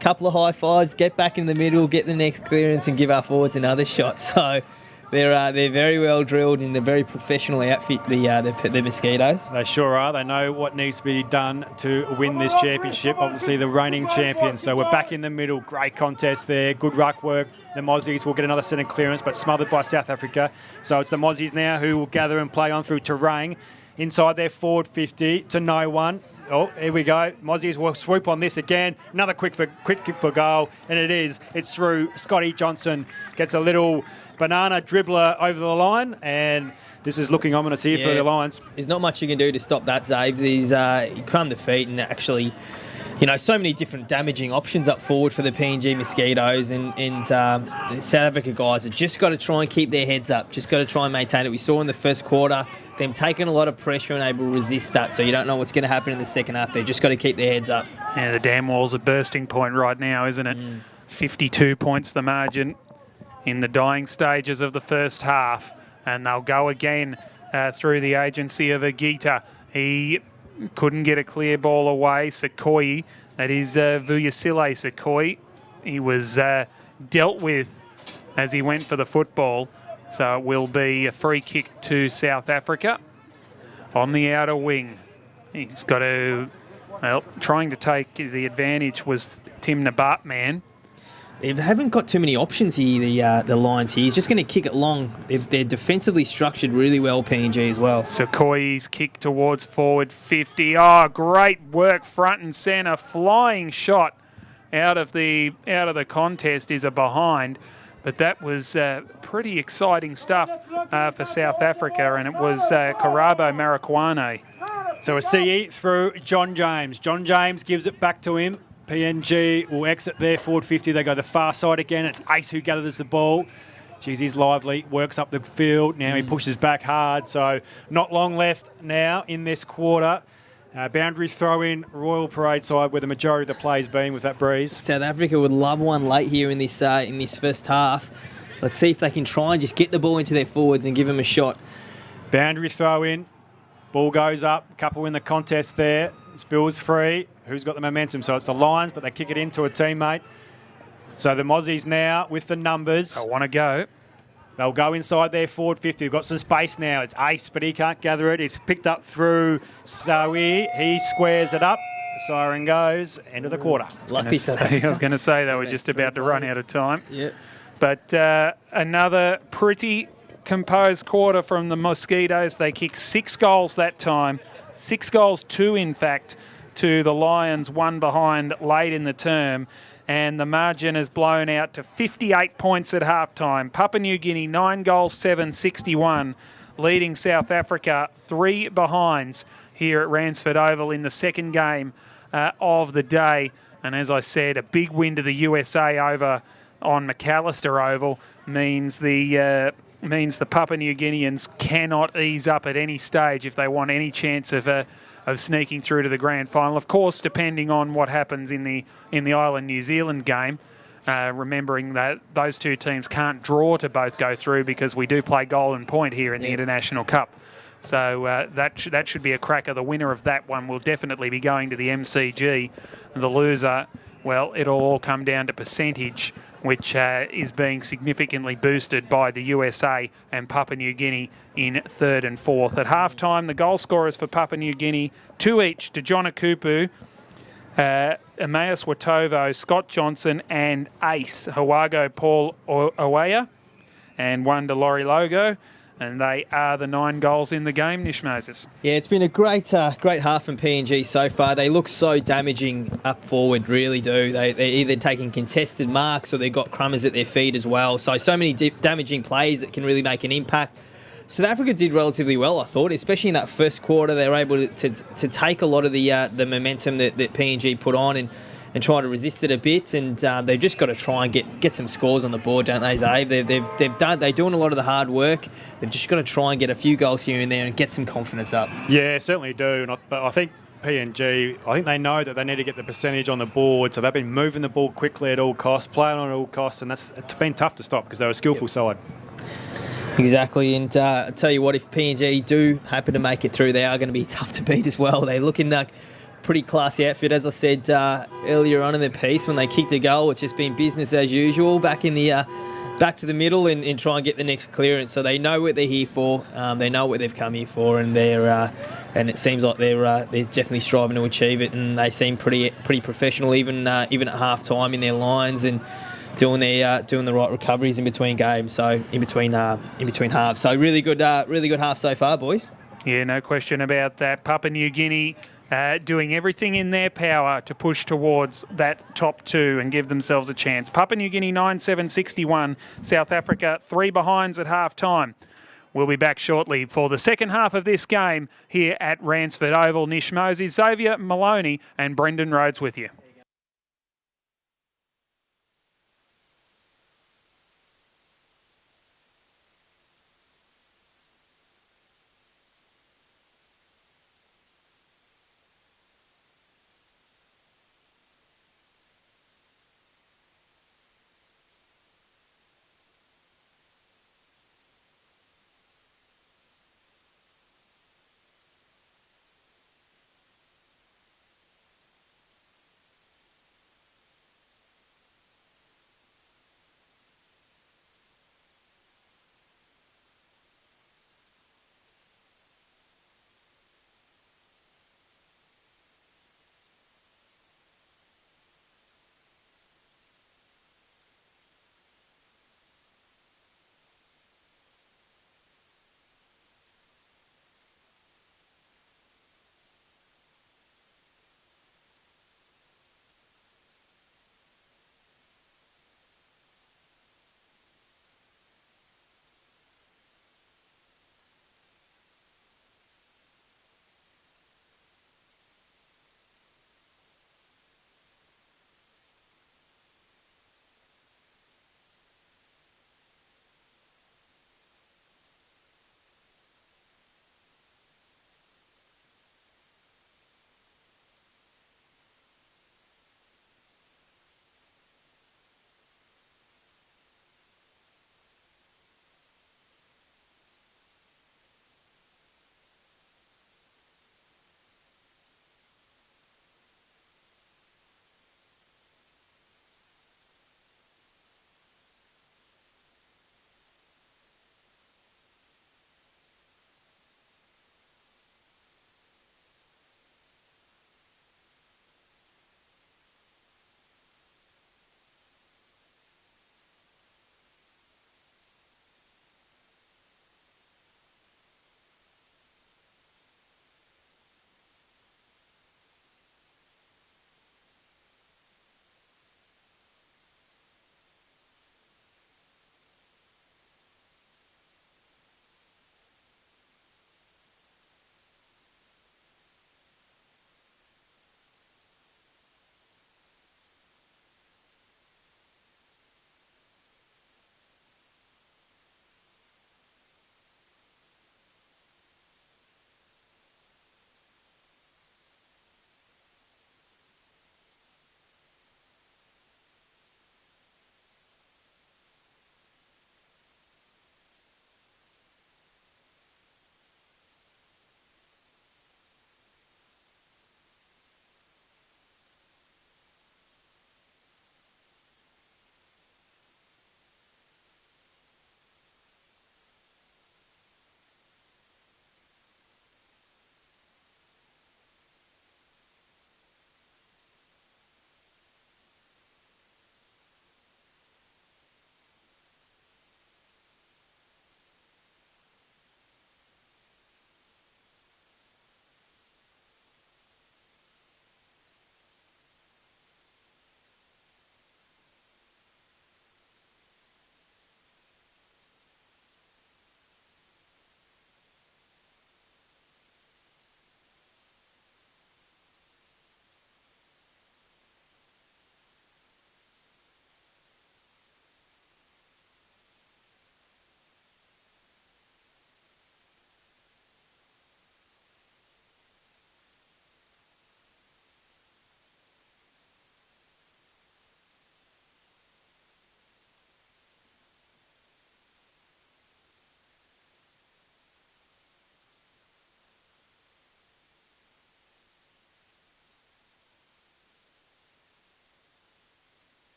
couple of high fives, get back in the middle, get the next clearance and give our forwards another shot. So they're very well drilled in the very professional outfit, the Mosquitoes. They sure are. They know what needs to be done to win this championship. Obviously the reigning champions. So we're back in the middle. Great contest there. Good ruck work. The Mozzies will get another centre clearance, but smothered by South Africa. So it's the Mozzies now who will gather and play on through Terang. inside their forward 50 to no one. Oh, here we go. Mozzies will swoop on this again. Another quick kick for goal, and it is. It's through. Scotty Johnson gets a little banana dribbler over the line, and this is looking ominous here for the Lions. There's not much you can do to stop that, Zave. You calm the feet and actually, so many different damaging options up forward for the PNG Mosquitoes, and the South Africa guys have just got to try and keep their heads up, just got to try and maintain it. We saw in the first quarter them taking a lot of pressure and able to resist that, so you don't know what's going to happen in the second half. They've just got to keep their heads up. Yeah, the damn wall's a bursting point right now, isn't it? 52 points the margin in the dying stages of the first half, and they'll go again through the agency of Agita. He couldn't get a clear ball away. Sekoe, that is Vuyasile Sekoe. He was dealt with as he went for the football. So it will be a free kick to South Africa on the outer wing. He's got to, trying to take the advantage was Tim Nabatman. They haven't got too many options here, the Lions here. He's just going to kick it long. They're defensively structured really well, PNG as well. Sekoe's kick towards forward 50. Oh, great work front and centre. Flying shot out of the contest is a behind. But that was pretty exciting stuff for South Africa, and it was Karabo Marikwane. So a CE through John James. John James gives it back to him. PNG will exit their forward 50. They go the far side again. It's Ace who gathers the ball. Geez, he's lively, works up the field. Now he pushes back hard, so not long left now in this quarter. Boundary throw in, Royal Parade side where the majority of the play's been with that breeze. South Africa would love one late here in this first half. Let's see if they can try and just get the ball into their forwards and give them a shot. Boundary throw in, ball goes up, couple in the contest there. Spills free. Who's got the momentum? So it's the Lions, but they kick it into a teammate. So the Mozzies now with the numbers. I want to go. They'll go inside their forward 50. We've got some space now. It's Ace, but he can't gather it. It's picked up through Sawi. He squares it up. The siren goes. End of the quarter. I was going to say they were just about to run out of time. Yep. But another pretty composed quarter from the Mosquitoes. They kicked 6 goals that time. 6 goals, 2 in fact, to the Lions, 1 behind late in the term. And the margin has blown out to 58 points at halftime. Papua New Guinea, 9 goals, 7, 61, leading South Africa 3 behinds here at Ransford Oval in the second game of the day. And as I said, a big win to the USA over on McAllister Oval means the Papua New Guineans cannot ease up at any stage if they want any chance of sneaking through to the grand final. Of course, depending on what happens in the Ireland-New Zealand game, remembering that those two teams can't draw to both go through because we do play Golden Point here in the International Cup. So that should be a cracker. The winner of that one will definitely be going to the MCG. And the loser, well, it'll all come down to percentage, which is being significantly boosted by the USA and Papua New Guinea in 3rd and 4th. At halftime, the goal scorers for Papua New Guinea, 2 each to John Akupu, Emmaus Watovo, Scott Johnson and Ace, Hawago Paul Oweya, and 1 to Laurie Logo. And they are the 9 goals in the game, Nish Moses. Yeah, it's been a great half from PNG so far. They look so damaging up forward, really do. They're either taking contested marks or they've got crummers at their feet as well. So many damaging plays that can really make an impact. South Africa did relatively well, I thought, especially in that first quarter. They were able to take a lot of the momentum that PNG put on and try to resist it a bit, and they've just got to try and get some scores on the board, don't they, Zave? They're doing a lot of the hard work. They've just got to try and get a few goals here and there and get some confidence up. Yeah, certainly do. But I think PNG, I think they know that they need to get the percentage on the board, so they've been moving the ball quickly at all costs, playing on at all costs, and it's been tough to stop because they're a skillful side. Exactly, and I tell you what, if PNG do happen to make it through, they are going to be tough to beat as well. They're looking like pretty classy outfit, as I said earlier on in the piece. When they kicked a goal, it's just been business as usual. Back to the middle and try and get the next clearance. So they know what they're here for. They know what they've come here for, and and it seems like they're definitely striving to achieve it. And they seem pretty professional, even at half time in their lines and doing the right recoveries in between games. So in between halves. So really good half so far, boys. Yeah, no question about that. Papua New Guinea doing everything in their power to push towards that top 2 and give themselves a chance. Papua New Guinea 9-7-61. South Africa 3 behinds at half time. We'll be back shortly for the second half of this game here at Ransford Oval. Nish Moses, Xavier Maloney and Brendan Rhodes with you.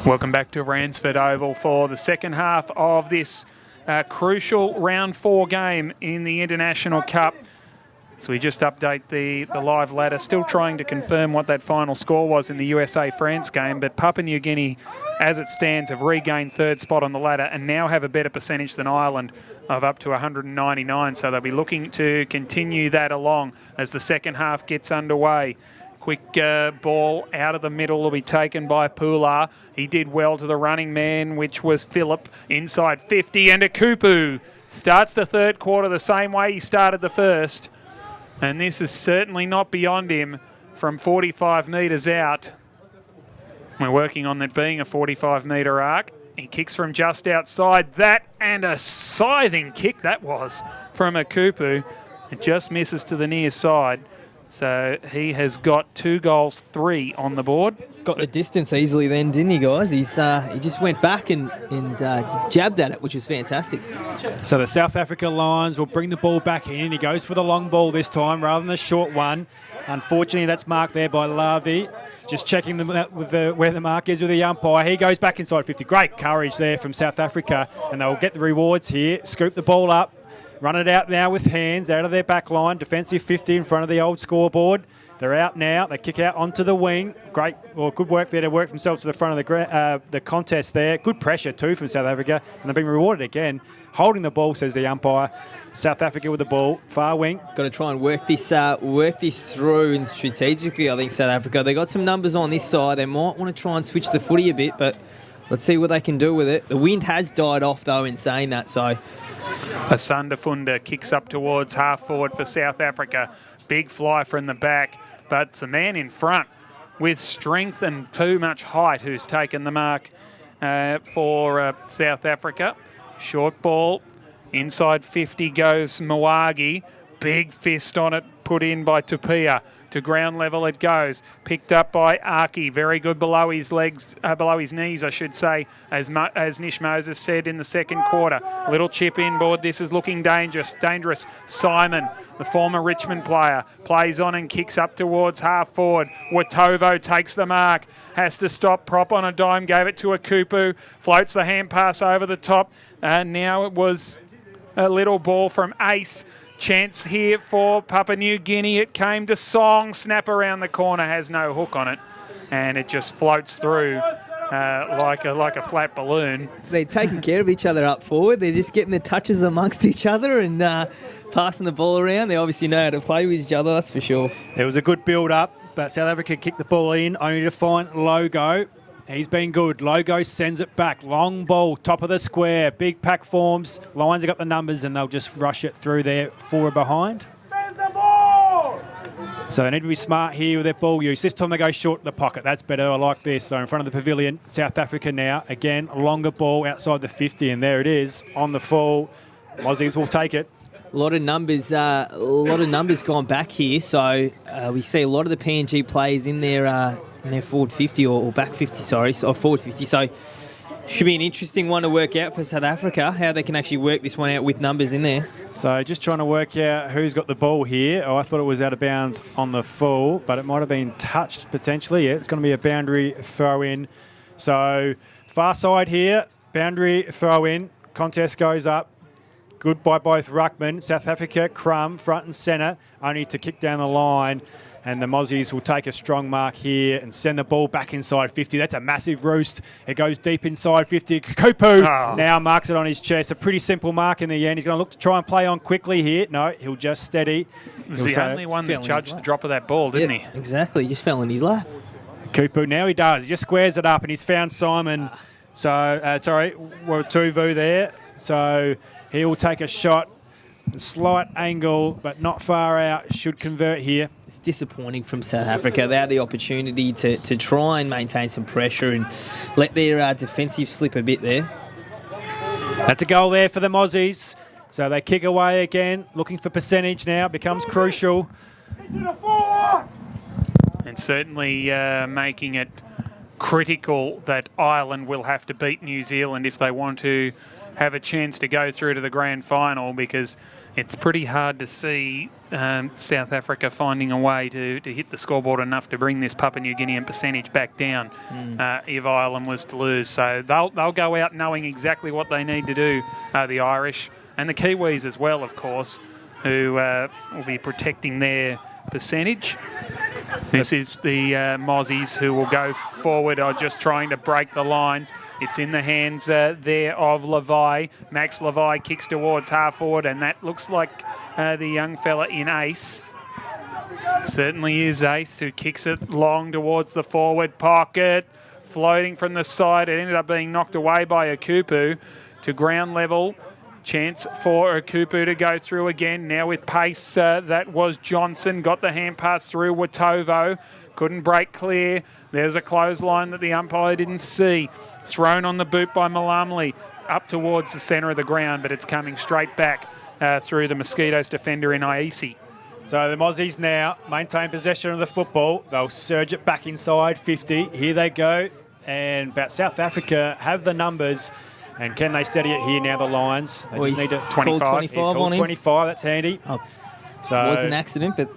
Welcome back to Ransford Oval for the second half of this crucial round 4 game in the International Cup. So we just update the live ladder, still trying to confirm what that final score was in the USA-France game, but Papua New Guinea, as it stands, have regained third spot on the ladder and now have a better percentage than Ireland of up to 199. So they'll be looking to continue that along as the second half gets underway. Quick ball out of the middle will be taken by Pula. He did well to the running man, which was Phillip, inside 50, and Akupu starts the third quarter the same way he started the first. And this is certainly not beyond him from 45 metres out. We're working on that being a 45-metre arc. He kicks from just outside that, and a scything kick that was from Akupu. It just misses to the near side. So he has got 2 goals, 3 on the board. Got the distance easily then, didn't he, guys? He just went back and jabbed at it, which was fantastic. So the South Africa Lions will bring the ball back in. He goes for the long ball this time rather than the short one. Unfortunately, that's marked there by Lavi. Just checking with where the mark is with the umpire. He goes back inside 50. Great courage there from South Africa, and they'll get the rewards here. Scoop the ball up. Run it out now with hands out of their back line. Defensive 50 in front of the old scoreboard. They're out now. They kick out onto the wing. Great, well, good work there to work themselves to the front of the contest there. Good pressure too from South Africa, and they're being rewarded again. Holding the ball, says the umpire. South Africa with the ball, far wing. Got to try and work this through, and strategically, I think South Africa, they got some numbers on this side. They might want to try and switch the footy a bit, but let's see what they can do with it. The wind has died off though in saying that, so. Asundafunda kicks up towards half forward for South Africa. Big fly from the back, but it's a man in front with strength and too much height who's taken the mark for South Africa. Short ball, inside 50 goes Mawagi. Big fist on it, put in by Tupia. To ground level it goes. Picked up by Aki. Very good below his legs, below his knees, I should say, as Nish Moses said in the second quarter. Little chip inboard. This is looking dangerous. Simon, the former Richmond player, plays on and kicks up towards half forward. Watovo takes the mark. Has to stop. Prop on a dime. Gave it to Akupu. Floats the hand pass over the top. And now it was a little ball from Ace. Chance here for Papua New Guinea. It came to Song. Snap around the corner, has no hook on it, and it just floats through like a flat balloon. They're taking care of each other up forward. They're just getting the touches amongst each other and passing the ball around. They obviously know how to play with each other, that's for sure. There was a good build-up, but South Africa kicked the ball in, only to find Logo. He's been good. Logo sends it back. Long ball, top of the square. Big pack forms. Lions have got the numbers and they'll just rush it through there forward behind. So they need to be smart here with their ball use. This time they go short of the pocket. That's better. I like this. So in front of the pavilion, South Africa now. Again, a longer ball outside the 50, and there it is on the full. Aussies will take it. A lot of numbers gone back here. So we see a lot of the PNG players in their forward 50 or back 50, or forward 50. So should be an interesting one to work out for South Africa, how they can actually work this one out with numbers in there. So just trying to work out who's got the ball here. Oh, I thought it was out of bounds on the full, but it might have been touched potentially. Yeah, it's going to be a boundary throw in. So far side here, boundary throw in. Contest goes up. Good by both ruckmen. South Africa, Crum, front and centre, only to kick down the line. And the Mozzies will take a strong mark here and send the ball back inside 50. That's a massive roost. It goes deep inside 50. Kupu now marks it on his chest. A pretty simple mark in the end. He's going to look to try and play on quickly here. No, he'll just steady. He was the only one that judged the drop of that ball, didn't he? Exactly. He just fell in his lap. Kupu, now he does. He just squares it up and he's found Simon. So, Tuvu there. So he'll take a shot. Slight angle, but not far out. Should convert here. It's disappointing from South Africa. They had the opportunity to try and maintain some pressure and let their defensive slip a bit there. That's a goal there for the Mozzies. So they kick away again, looking for percentage now. Becomes crucial. And certainly making it critical that Ireland will have to beat New Zealand if they want to have a chance to go through to the grand final, because it's pretty hard to see South Africa finding a way to hit the scoreboard enough to bring this Papua New Guinean percentage back down if Ireland was to lose. So they'll go out knowing exactly what they need to do, the Irish and the Kiwis as well, of course, who will be protecting their percentage. This is the Mozzies who will go forward, are just trying to break the lines. It's in the hands there of Levi. Max Levi kicks towards half forward, and that looks like the young fella in Ace. It certainly is Ace, who kicks it long towards the forward pocket. Floating from the side, it ended up being knocked away by Akupu to ground level. Chance for Akupu to go through again. Now with pace, that was Johnson. Got the hand pass through Watovo. Couldn't break clear. There's a clothesline that the umpire didn't see. Thrown on the boot by Malamli up towards the centre of the ground, but it's coming straight back through the Mosquitoes defender in Aisi. So the Mozzies now maintain possession of the football. They'll surge it back inside 50. Here they go. And about South Africa have the numbers. And can they steady it here now, the Lions? They just need to 25. 25 He's called on him. 25, that's handy. Oh, So it was an accident, but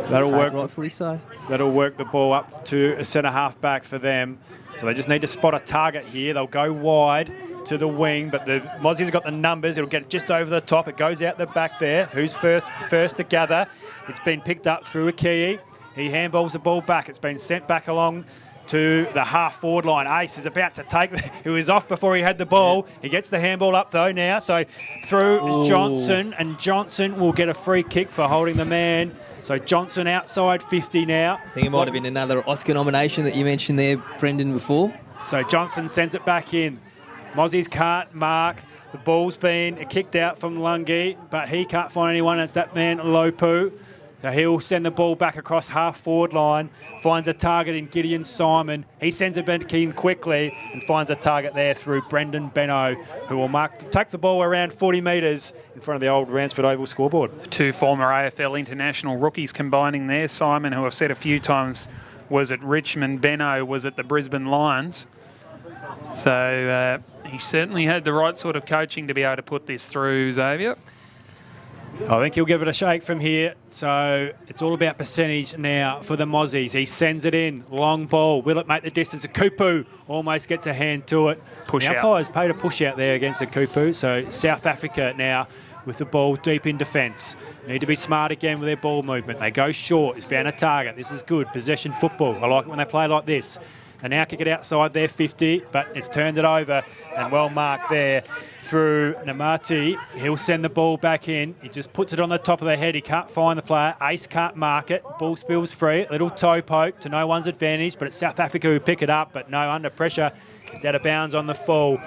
that'll work. rightfully so. That'll work the ball up to a centre half back for them. So they just need to spot a target here. They'll go wide to the wing, but the Mozzies have got the numbers. It'll get just over the top. It goes out the back there. Who's first to gather? It's been picked up through Akiyi. He handballs the ball back. It's been sent back along to the half-forward line. Ace is about to take... He was off before he had the ball. He gets the handball up, though, now. So through Johnson, and Johnson will get a free kick for holding the man. So Johnson outside 50 now. I think it might have been another Oscar nomination that you mentioned there, Brendan, before. So Johnson sends it back in. Mozzies can't mark. The ball's been kicked out from Lungi, but he can't find anyone. It's that man, Lopu. So he'll send the ball back across half-forward line, finds a target in Gideon Simon. He sends it back in quickly and finds a target there through Brendan Benno, who will take the ball around 40 metres in front of the old Ransford Oval scoreboard. Two former AFL international rookies combining there. Simon, who I've said a few times, was at Richmond. Benno was at the Brisbane Lions. So he certainly had the right sort of coaching to be able to put this through, Xavier. I think he'll give it a shake from here. So it's all about percentage now for the Mozzies. He sends it in. Long ball. Will it make the distance? Akupu almost gets a hand to it. Push the out. umpire's paid a push out there against Akupu. So South Africa now with the ball deep in defence. Need to be smart again with their ball movement. They go short. He's found a target. This is good. Possession football. I like it when they play like this. They now kick it outside their 50, but it's turned it over and well marked there through Namati. He'll send the ball back in. He just puts it on the top of the head. He can't find the player. Ace can't mark it. Ball spills free. Little toe poke to no one's advantage, but it's South Africa who pick it up, but no, under pressure. It's out of bounds on the full.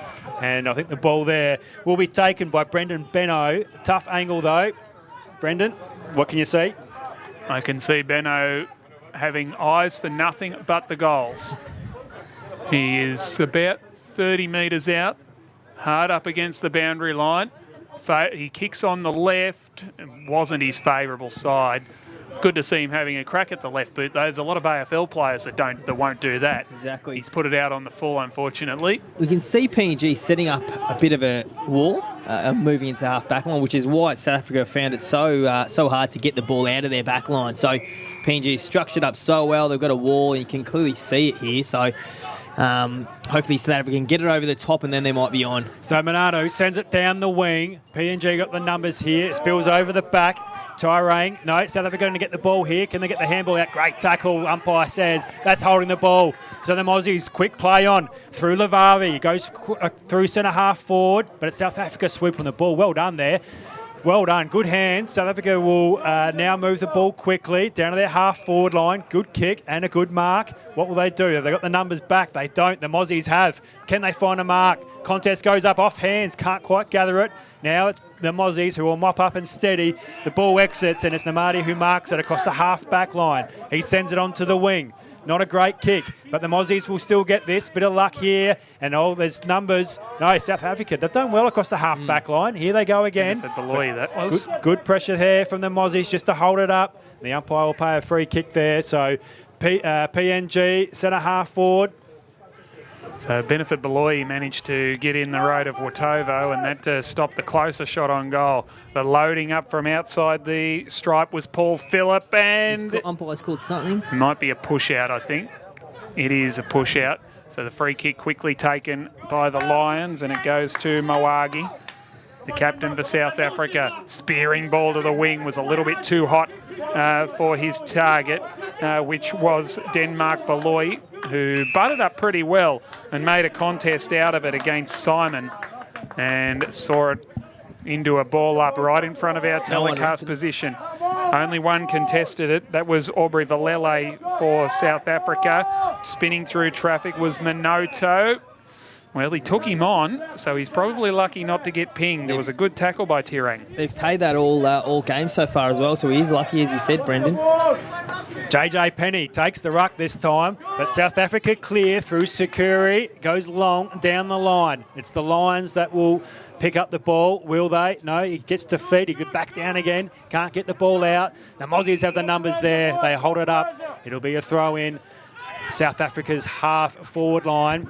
And I think the ball there will be taken by Brendan Benno. Tough angle though. Brendan, what can you see? I can see Benno having eyes for nothing but the goals. He is about 30 metres out, hard up against the boundary line. He kicks on the left. It wasn't his favourable side. Good to see him having a crack at the left boot. There's a lot of AFL players that won't do that. Exactly. He's put it out on the full, unfortunately. We can see PNG setting up a bit of a wall, moving into half back line, which is why South Africa found it so hard to get the ball out of their back line. So PNG structured up so well. They've got a wall, and you can clearly see it here. So hopefully South Africa can get it over the top, and then they might be on. So Monado sends it down the wing. PNG got the numbers here. It spills over the back. Tyrang, no, South Africa going to get the ball here. Can they get the handball out? Great tackle, umpire says. That's holding the ball. So the Mozzies, quick play on through Levavi. Goes through centre half forward, but it's South Africa swoop on the ball. Well done there. Well done. Good hand. South Africa will now move the ball quickly down to their half-forward line. Good kick and a good mark. What will they do? Have they got the numbers back? They don't. The Mozzies have. Can they find a mark? Contest goes up off hands. Can't quite gather it. Now it's the Mozzies who will mop up and steady. The ball exits, and it's Namadi who marks it across the half-back line. He sends it onto the wing. Not a great kick, but the Mozzies will still get this. Bit of luck here, and there's numbers. No, South Africa, they've done well across the half-back line. Here they go again. That was Good pressure there from the Mozzies just to hold it up. The umpire will pay a free kick there. So PNG, centre half forward. So Benefit Beloy managed to get in the road of Watovo, and that stopped the closer shot on goal. But loading up from outside the stripe was Paul Phillip, and Umpire's called something. might be a push out, I think. It is a push out. So the free kick quickly taken by the Lions, and it goes to Mawagi, the captain for South Africa. Spearing ball to the wing was a little bit too hot for his target, which was Denmark Beloy, who butted up pretty well and made a contest out of it against Simon, and saw it into a ball up right in front of our telecast position. Only one contested it. That was Aubrey Valele for South Africa. Spinning through traffic was Minoto. Well, he took him on, so he's probably lucky not to get pinged. It was a good tackle by Tirang. They've paid that all game so far as well, so he's lucky, as you said, Brendan. JJ Penny takes the ruck this time, but South Africa clear through Sakuri, goes long down the line. It's the Lions that will pick up the ball. Will they? No, he gets to feet. He could back down again. Can't get the ball out. The Mozzies have the numbers there. They hold it up. It'll be a throw in. South Africa's half forward line.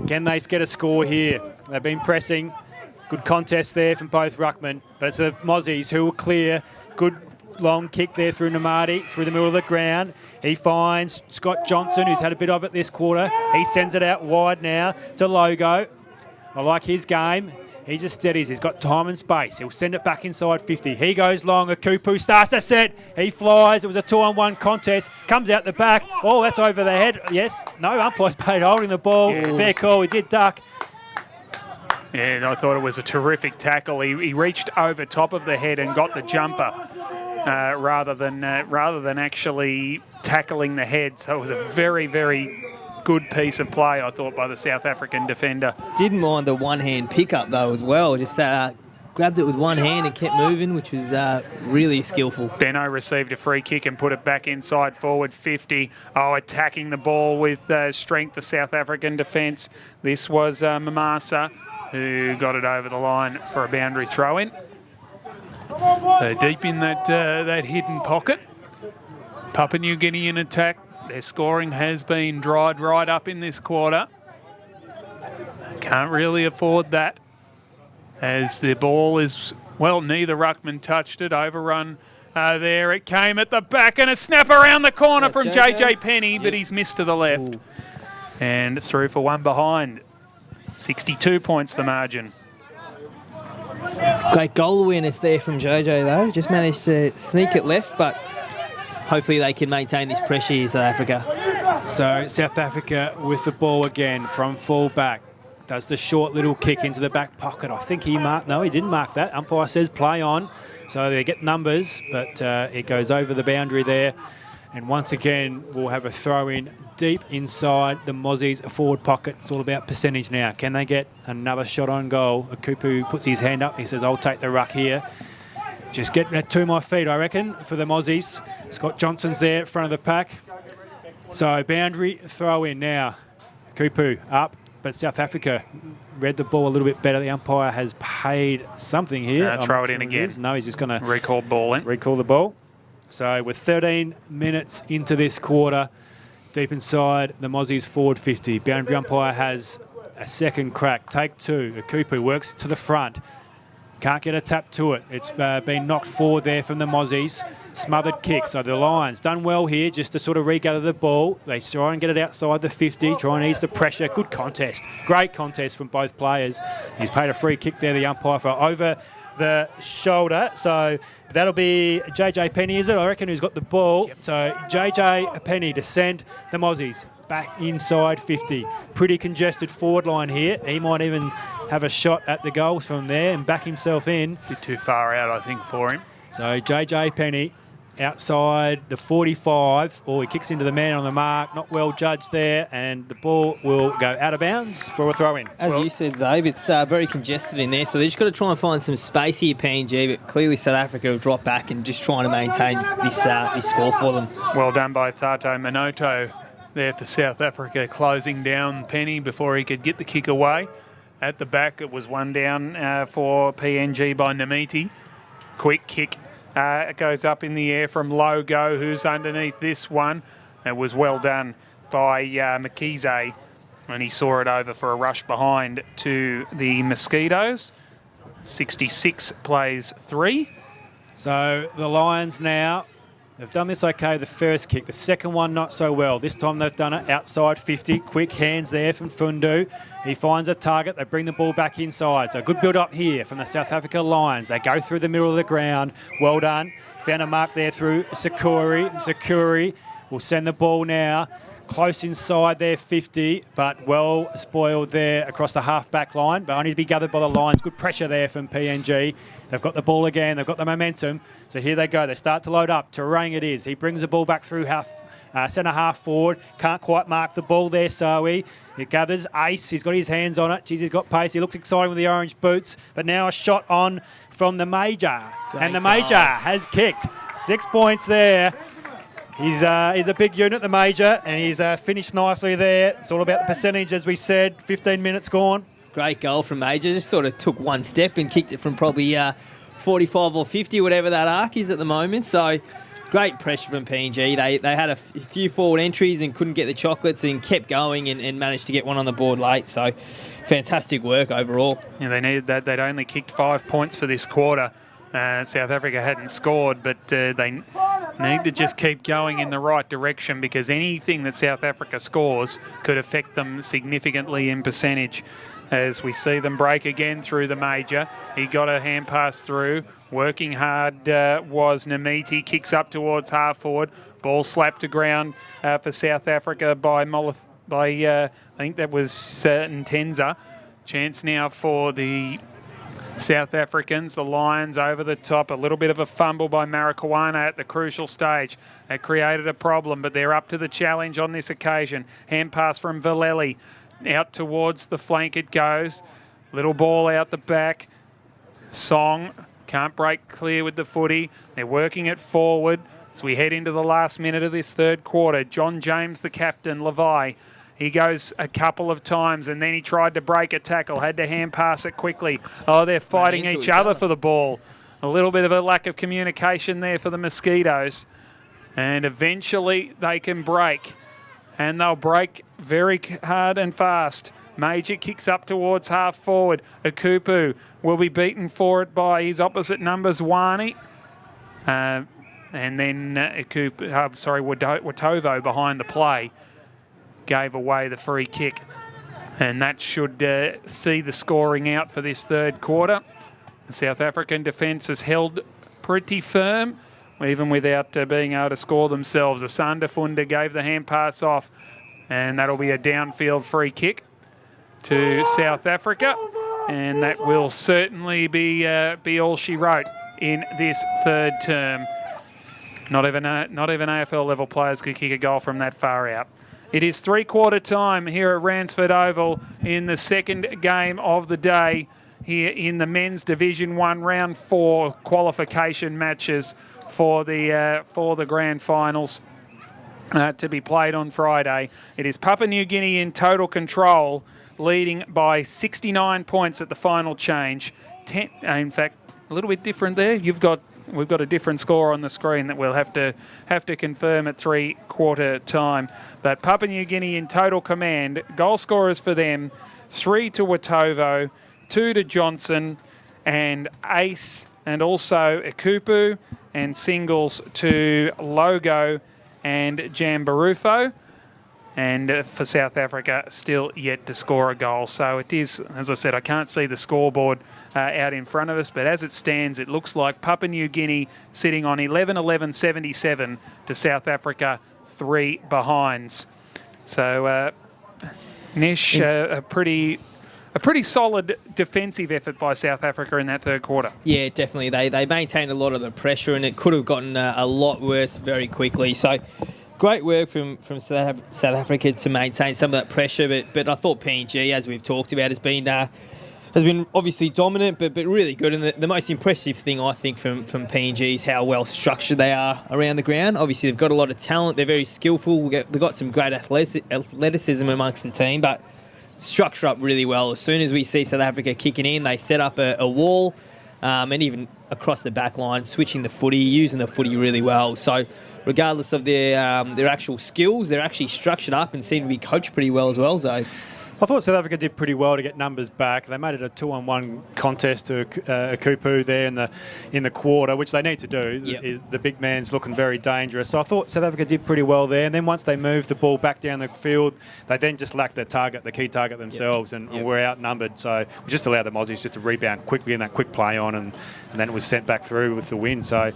Can they get a score here? They've been pressing. Good contest there from both ruckmen, but it's the Mozzies who will clear. Good long kick there through Namadi, through the middle of the ground. He finds Scott Johnson, who's had a bit of it this quarter. He sends it out wide now to Logo. I like his game. He just steadies. He's got time and space. He'll send it back inside 50. He goes long. Akupu starts to set. He flies. It was a 2-on-1 contest. Comes out the back. Oh, that's over the head. Yes. No, umpire's paid holding the ball. Yeah. Fair call. He did duck. Yeah, and I thought it was a terrific tackle. He reached over top of the head and got the jumper rather than actually tackling the head. So it was a very, very good piece of play, I thought, by the South African defender. Didn't mind the one-hand pickup, though, as well. Just grabbed it with one hand and kept moving, which was really skillful. Benno received a free kick and put it back inside forward 50. Oh, attacking the ball with strength, the South African defence. This was Mamasa, who got it over the line for a boundary throw-in. So deep in that hidden pocket. Papua New Guinea in attack. Their scoring has been dried right up in this quarter. Can't really afford that, as the ball is, well, neither ruckman touched it. Overrun there. It came at the back, and a snap around the corner from JJ Penny, but he's missed to the left. Ooh. And through for one behind. 62 points the margin. Great goal awareness there from JJ, though. Just managed to sneak it left, but hopefully they can maintain this pressure here, South Africa. So South Africa with the ball again from full back. Does the short little kick into the back pocket. I think he marked. No, he didn't mark that. Umpire says play on. So they get numbers, but it goes over the boundary there. And once again, we'll have a throw in deep inside the Mozzies forward pocket. It's all about percentage now. Can they get another shot on goal? Akupu puts his hand up. He says, I'll take the ruck here. Just getting that to my feet, I reckon, for the Mozzies. Scott Johnson's there in front of the pack. So boundary throw in now. Kupu up, but South Africa read the ball a little bit better. The umpire has paid something here. Throw it in again. No, he's just going to recall ball in. Recall the ball. So we're 13 minutes into this quarter, deep inside the Mozzies forward 50. Boundary umpire has a second crack. Take two. Akupu works to the front. Can't get a tap to it. It's been knocked forward there from the Mozzies. Smothered kick. So the Lions done well here just to sort of regather the ball. They try and get it outside the 50, try and ease the pressure. Good contest. Great contest from both players. He's paid a free kick there, the umpire, for over the shoulder. So that'll be JJ Penny, is it? I reckon, who's got the ball. Yep. So JJ Penny to send the Mozzies back inside 50. Pretty congested forward line here. He might even have a shot at the goals from there and back himself in. Bit too far out, I think, for him. So JJ Penny outside the 45. Oh, he kicks into the man on the mark. Not well judged there, and the ball will go out of bounds for a throw-in. As you said, Zabe, it's very congested in there, so they've just got to try and find some space here, PNG, but clearly South Africa have dropped back and just trying to maintain this score for them. Well done by Thato Minoto there for South Africa, closing down Penny before he could get the kick away. At the back, it was one down for PNG by Namiti. Quick kick. It goes up in the air from Logo, who's underneath this one. It was well done by Mkize. when he saw it over for a rush behind to the Mosquitoes. 66 plays 3. So the Lions now, they've done this okay, the first kick. The second one, not so well. This time they've done it outside 50. Quick hands there from Fundu. He finds a target. They bring the ball back inside. So good build up here from the South Africa Lions. They go through the middle of the ground. Well done. Found a mark there through Sakuri. Sakuri will send the ball now close inside their 50, but well spoiled there across the half-back line, but only to be gathered by the Lions. Good pressure there from PNG. They've got the ball again. They've got the momentum. So here they go. They start to load up. Terang it is. He brings the ball back through centre half forward. Can't quite mark the ball there, Sawi. It gathers. Ace. He's got his hands on it. Jeez, he's got pace. He looks exciting with the orange boots. But now a shot on from the Major. And the Major has kicked. 6 points there. He's a big unit, the Major, and he's finished nicely there. It's all about the percentage, as we said. 15 minutes gone. Great goal from Major. Just sort of took one step and kicked it from probably 45 or 50, whatever that arc is at the moment. So great pressure from PNG. They had a few forward entries and couldn't get the chocolates and kept going and managed to get one on the board late. So fantastic work overall. Yeah, they needed that. They'd only kicked 5 points for this quarter. South Africa hadn't scored, but they need to just keep going in the right direction, because anything that South Africa scores could affect them significantly in percentage. As we see them break again through the Major. He got a hand pass through. Working hard was Namiti. Kicks up towards half forward. Ball slapped to ground for South Africa by I think that was Ntenza. Chance now for the South Africans, the Lions over the top. A little bit of a fumble by Marikwana at the crucial stage. That created a problem, but they're up to the challenge on this occasion. Hand pass from Valeli. Out towards the flank it goes. Little ball out the back. Song can't break clear with the footy. They're working it forward as we head into the last minute of this third quarter. John James, the captain, Levi. He goes a couple of times and then he tried to break a tackle, had to hand pass it quickly. Oh, they're fighting each other for the ball. A little bit of a lack of communication there for the Mosquitoes. And eventually they can break. And they'll break very hard and fast. Major kicks up towards half forward. Akupu will be beaten for it by his opposite numbers, Wani. And then Watovo behind the play gave away the free kick. And that should see the scoring out for this third quarter. The South African defence has held pretty firm, even without being able to score themselves. Asanda Funda gave the hand pass off, and that'll be a downfield free kick to South Africa. And that will certainly be all she wrote in this third term. Not even AFL level players could kick a goal from that far out. It is three-quarter time here at Ransford Oval in the second game of the day here in the Men's Division 1 Round 4 qualification matches for the grand finals to be played on Friday. It is Papua New Guinea in total control, leading by 69 points at the final change. In fact, a little bit different there. We've got a different score on the screen that we'll have to confirm at three-quarter time. But Papua New Guinea in total command. Goal scorers for them, 3 to Watovo, 2 to Johnson, and Ace, and also Ikupu, and singles to Logo and Jambarufo. And for South Africa, still yet to score a goal. So it is, as I said, I can't see the scoreboard out in front of us, but as it stands, it looks like Papua New Guinea sitting on 11-11-77 to South Africa, 3 behinds. So, Nish, a pretty solid defensive effort by South Africa in that third quarter. Yeah, definitely. They maintained a lot of the pressure, and it could have gotten a lot worse very quickly. So great work from South Africa to maintain some of that pressure, but I thought PNG, as we've talked about, has been obviously dominant, but really good. And the most impressive thing, I think, from PNG is how well structured they are around the ground. Obviously, they've got a lot of talent. They're very skillful. They've got some great athleticism amongst the team, but structure up really well. As soon as we see South Africa kicking in, they set up a wall, and even across the back line, switching the footy, using the footy really well. So regardless of their actual skills, they're actually structured up and seem to be coached pretty well as well. So I thought South Africa did pretty well to get numbers back. They made it a 2-on-1 contest to Kupu there in the quarter, which they need to do. Yep. The big man's looking very dangerous. So I thought South Africa did pretty well there. And then once they moved the ball back down the field, they then just lacked the key target themselves, and were outnumbered. So we just allowed the Aussies just to rebound quickly in that quick play on, and then it was sent back through with the win. So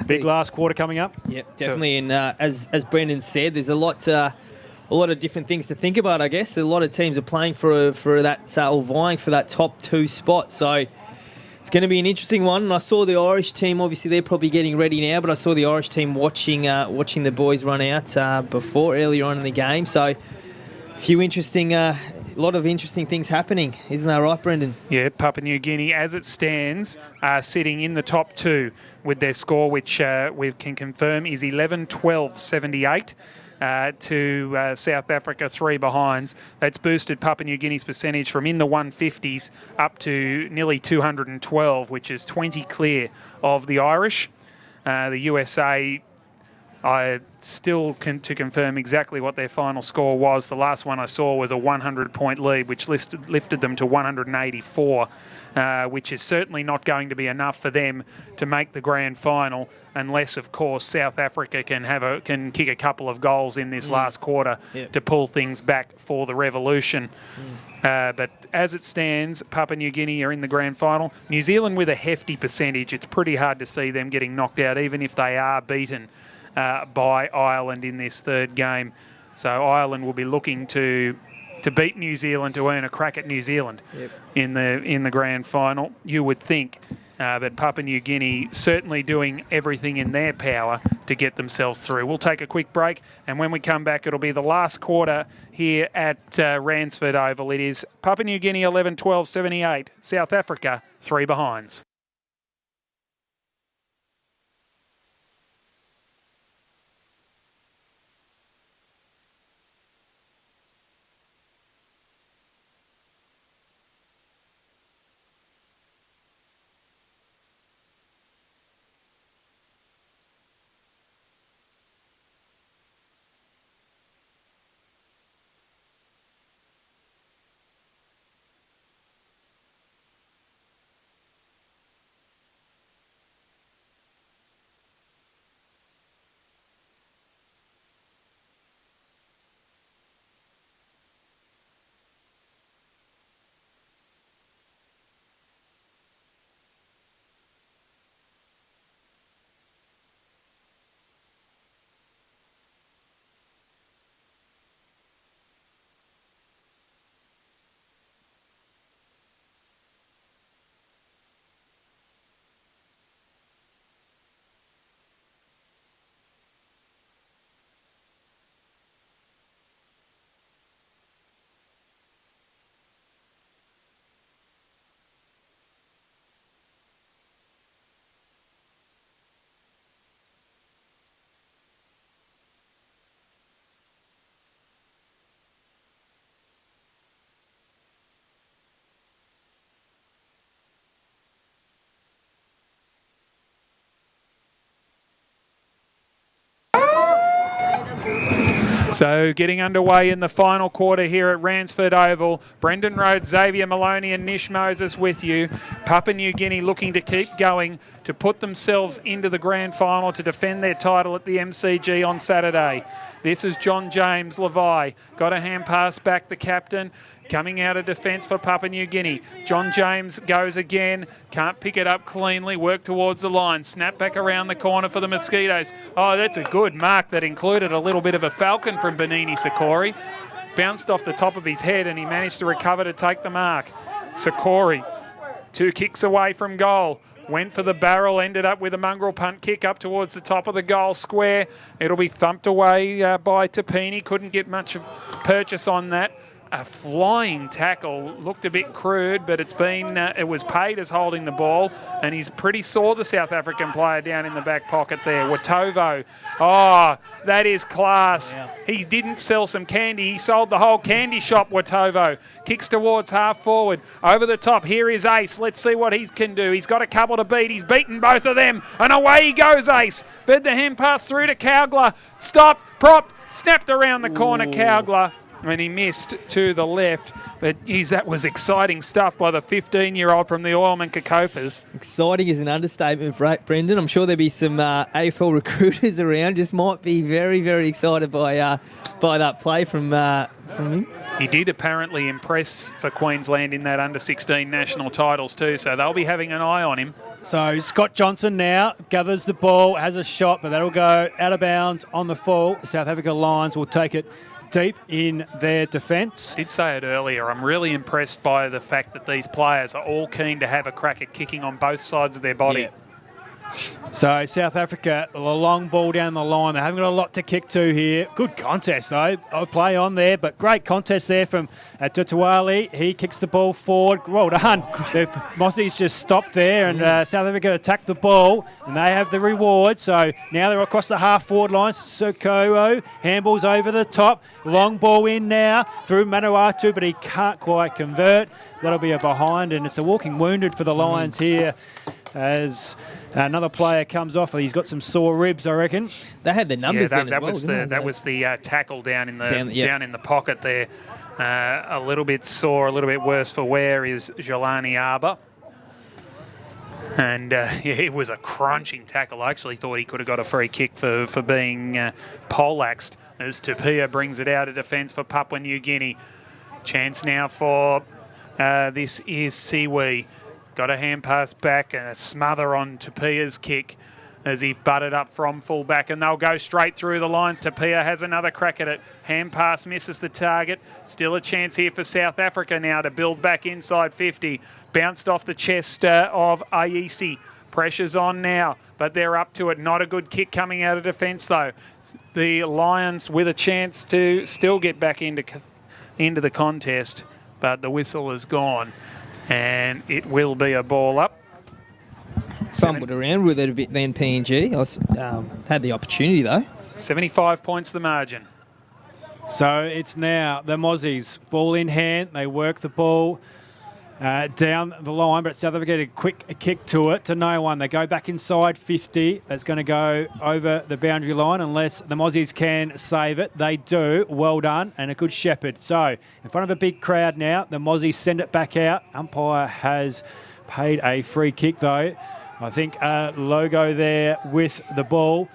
big last quarter coming up. Yep, definitely. And as Brendan said, there's a lot of different things to think about, I guess. A lot of teams are playing for that, or vying for that top 2 spot. So it's going to be an interesting one. And I saw the Irish team, obviously they're probably getting ready now, but I saw the Irish team watching the boys run out earlier on in the game. So a lot of interesting things happening. Isn't that right, Brendan? Yeah, Papua New Guinea, as it stands, are sitting in the top 2 with their score, which we can confirm is 11-12-78. To South Africa, 3 behinds. That's boosted Papua New Guinea's percentage from in the 150s up to nearly 212, which is 20 clear of the Irish. The USA, I still to confirm exactly what their final score was. The last one I saw was a 100-point lead, which lifted them to 184, which is certainly not going to be enough for them to make the grand final, unless, of course, South Africa can kick a couple of goals in this last quarter to pull things back for the Revolution. But as it stands, Papua New Guinea are in the grand final. New Zealand with a hefty percentage. It's pretty hard to see them getting knocked out, even if they are beaten by Ireland in this third game. So Ireland will be looking to beat New Zealand to earn a crack at New Zealand in the grand final, you would think. But Papua New Guinea certainly doing everything in their power to get themselves through. We'll take a quick break, and when we come back, it'll be the last quarter here at Ransford Oval. It is Papua New Guinea 11-12-78, South Africa 3 behinds. So getting underway in the final quarter here at Ransford Oval. Brendan Rhodes, Xavier Maloney and Nish Moses with you. Papua New Guinea looking to keep going to put themselves into the grand final to defend their title at the MCG on Saturday. This is John James Levi. Got a hand pass back, the captain. Coming out of defence for Papua New Guinea. John James goes again. Can't pick it up cleanly. Work towards the line. Snap back around the corner for the Mosquitoes. Oh, that's a good mark that included a little bit of a falcon from Benini Sikori. Bounced off the top of his head and he managed to recover to take the mark. Sikori, 2 kicks away from goal. Went for the barrel, ended up with a mongrel punt kick up towards the top of the goal square. It'll be thumped away by Tapini. Couldn't get much of purchase on that. A flying tackle, looked a bit crude, but it was paid as holding the ball, and he's pretty sore, the South African player down in the back pocket there. Watovo, oh, that is class. Yeah. He didn't sell some candy, he sold the whole candy shop, Watovo. Kicks towards half forward, over the top, here is Ace. Let's see what he can do. He's got a couple to beat, he's beaten both of them, and away he goes, Ace. Fed the hand pass through to Cowgler, stopped, propped, snapped around the corner, Cowgler. when he missed to the left. But geez, that was exciting stuff by the 15-year-old from the Oilman Cacofas. Exciting is an understatement, Brendan. I'm sure there'll be some AFL recruiters around. Just might be very, very excited by that play from him. He did apparently impress for Queensland in that under-16 national titles too, so they'll be having an eye on him. So Scott Johnson now gathers the ball, has a shot, but that'll go out of bounds on the full. South Africa Lions will take it deep in their defence. I did say it earlier, I'm really impressed by the fact that these players are all keen to have a crack at kicking on both sides of their body. Yeah. So South Africa, a long ball down the line. They haven't got a lot to kick to here. Good contest, though. I'll play on there, but great contest there from Tutuali. He kicks the ball forward. Well done. The Mossies just stopped there, and South Africa attacked the ball, and they have the reward. So now they're across the half-forward line. Sokoro handballs over the top. Long ball in now through Manawatu, but he can't quite convert. That'll be a behind, and it's a walking wounded for the Lions here as another player comes off. He's got some sore ribs, I reckon. They had the numbers then as well. That was the tackle down in the pocket there. A little bit sore, a little bit worse for wear is Jelani Arbour. And it was a crunching tackle. I actually thought he could have got a free kick for being poleaxed as Tapia brings it out of defence for Papua New Guinea. Chance now for this is Siwi. Got a hand pass back and a smother on Tapia's kick as he butted up from full-back, and they'll go straight through the lines. Tapia has another crack at it. Hand pass misses the target. Still a chance here for South Africa now to build back inside 50. Bounced off the chest of Ayesi. Pressure's on now, but they're up to it. Not a good kick coming out of defence, though. The Lions with a chance to still get back into the contest, but the whistle is gone. And it will be a ball up. Fumbled around with it a bit then, PNG. Had the opportunity, though. 75 points the margin. So it's now the Mozzies. Ball in hand. They work the ball down the line, but South Africa get a quick kick to it to no one. They go back inside 50. That's going to go over the boundary line unless the Mozzies can save it. They do. Well done and a good shepherd. So in front of a big crowd now, the Mozzies send it back out. Umpire has paid a free kick though. I think Logo there with the ball.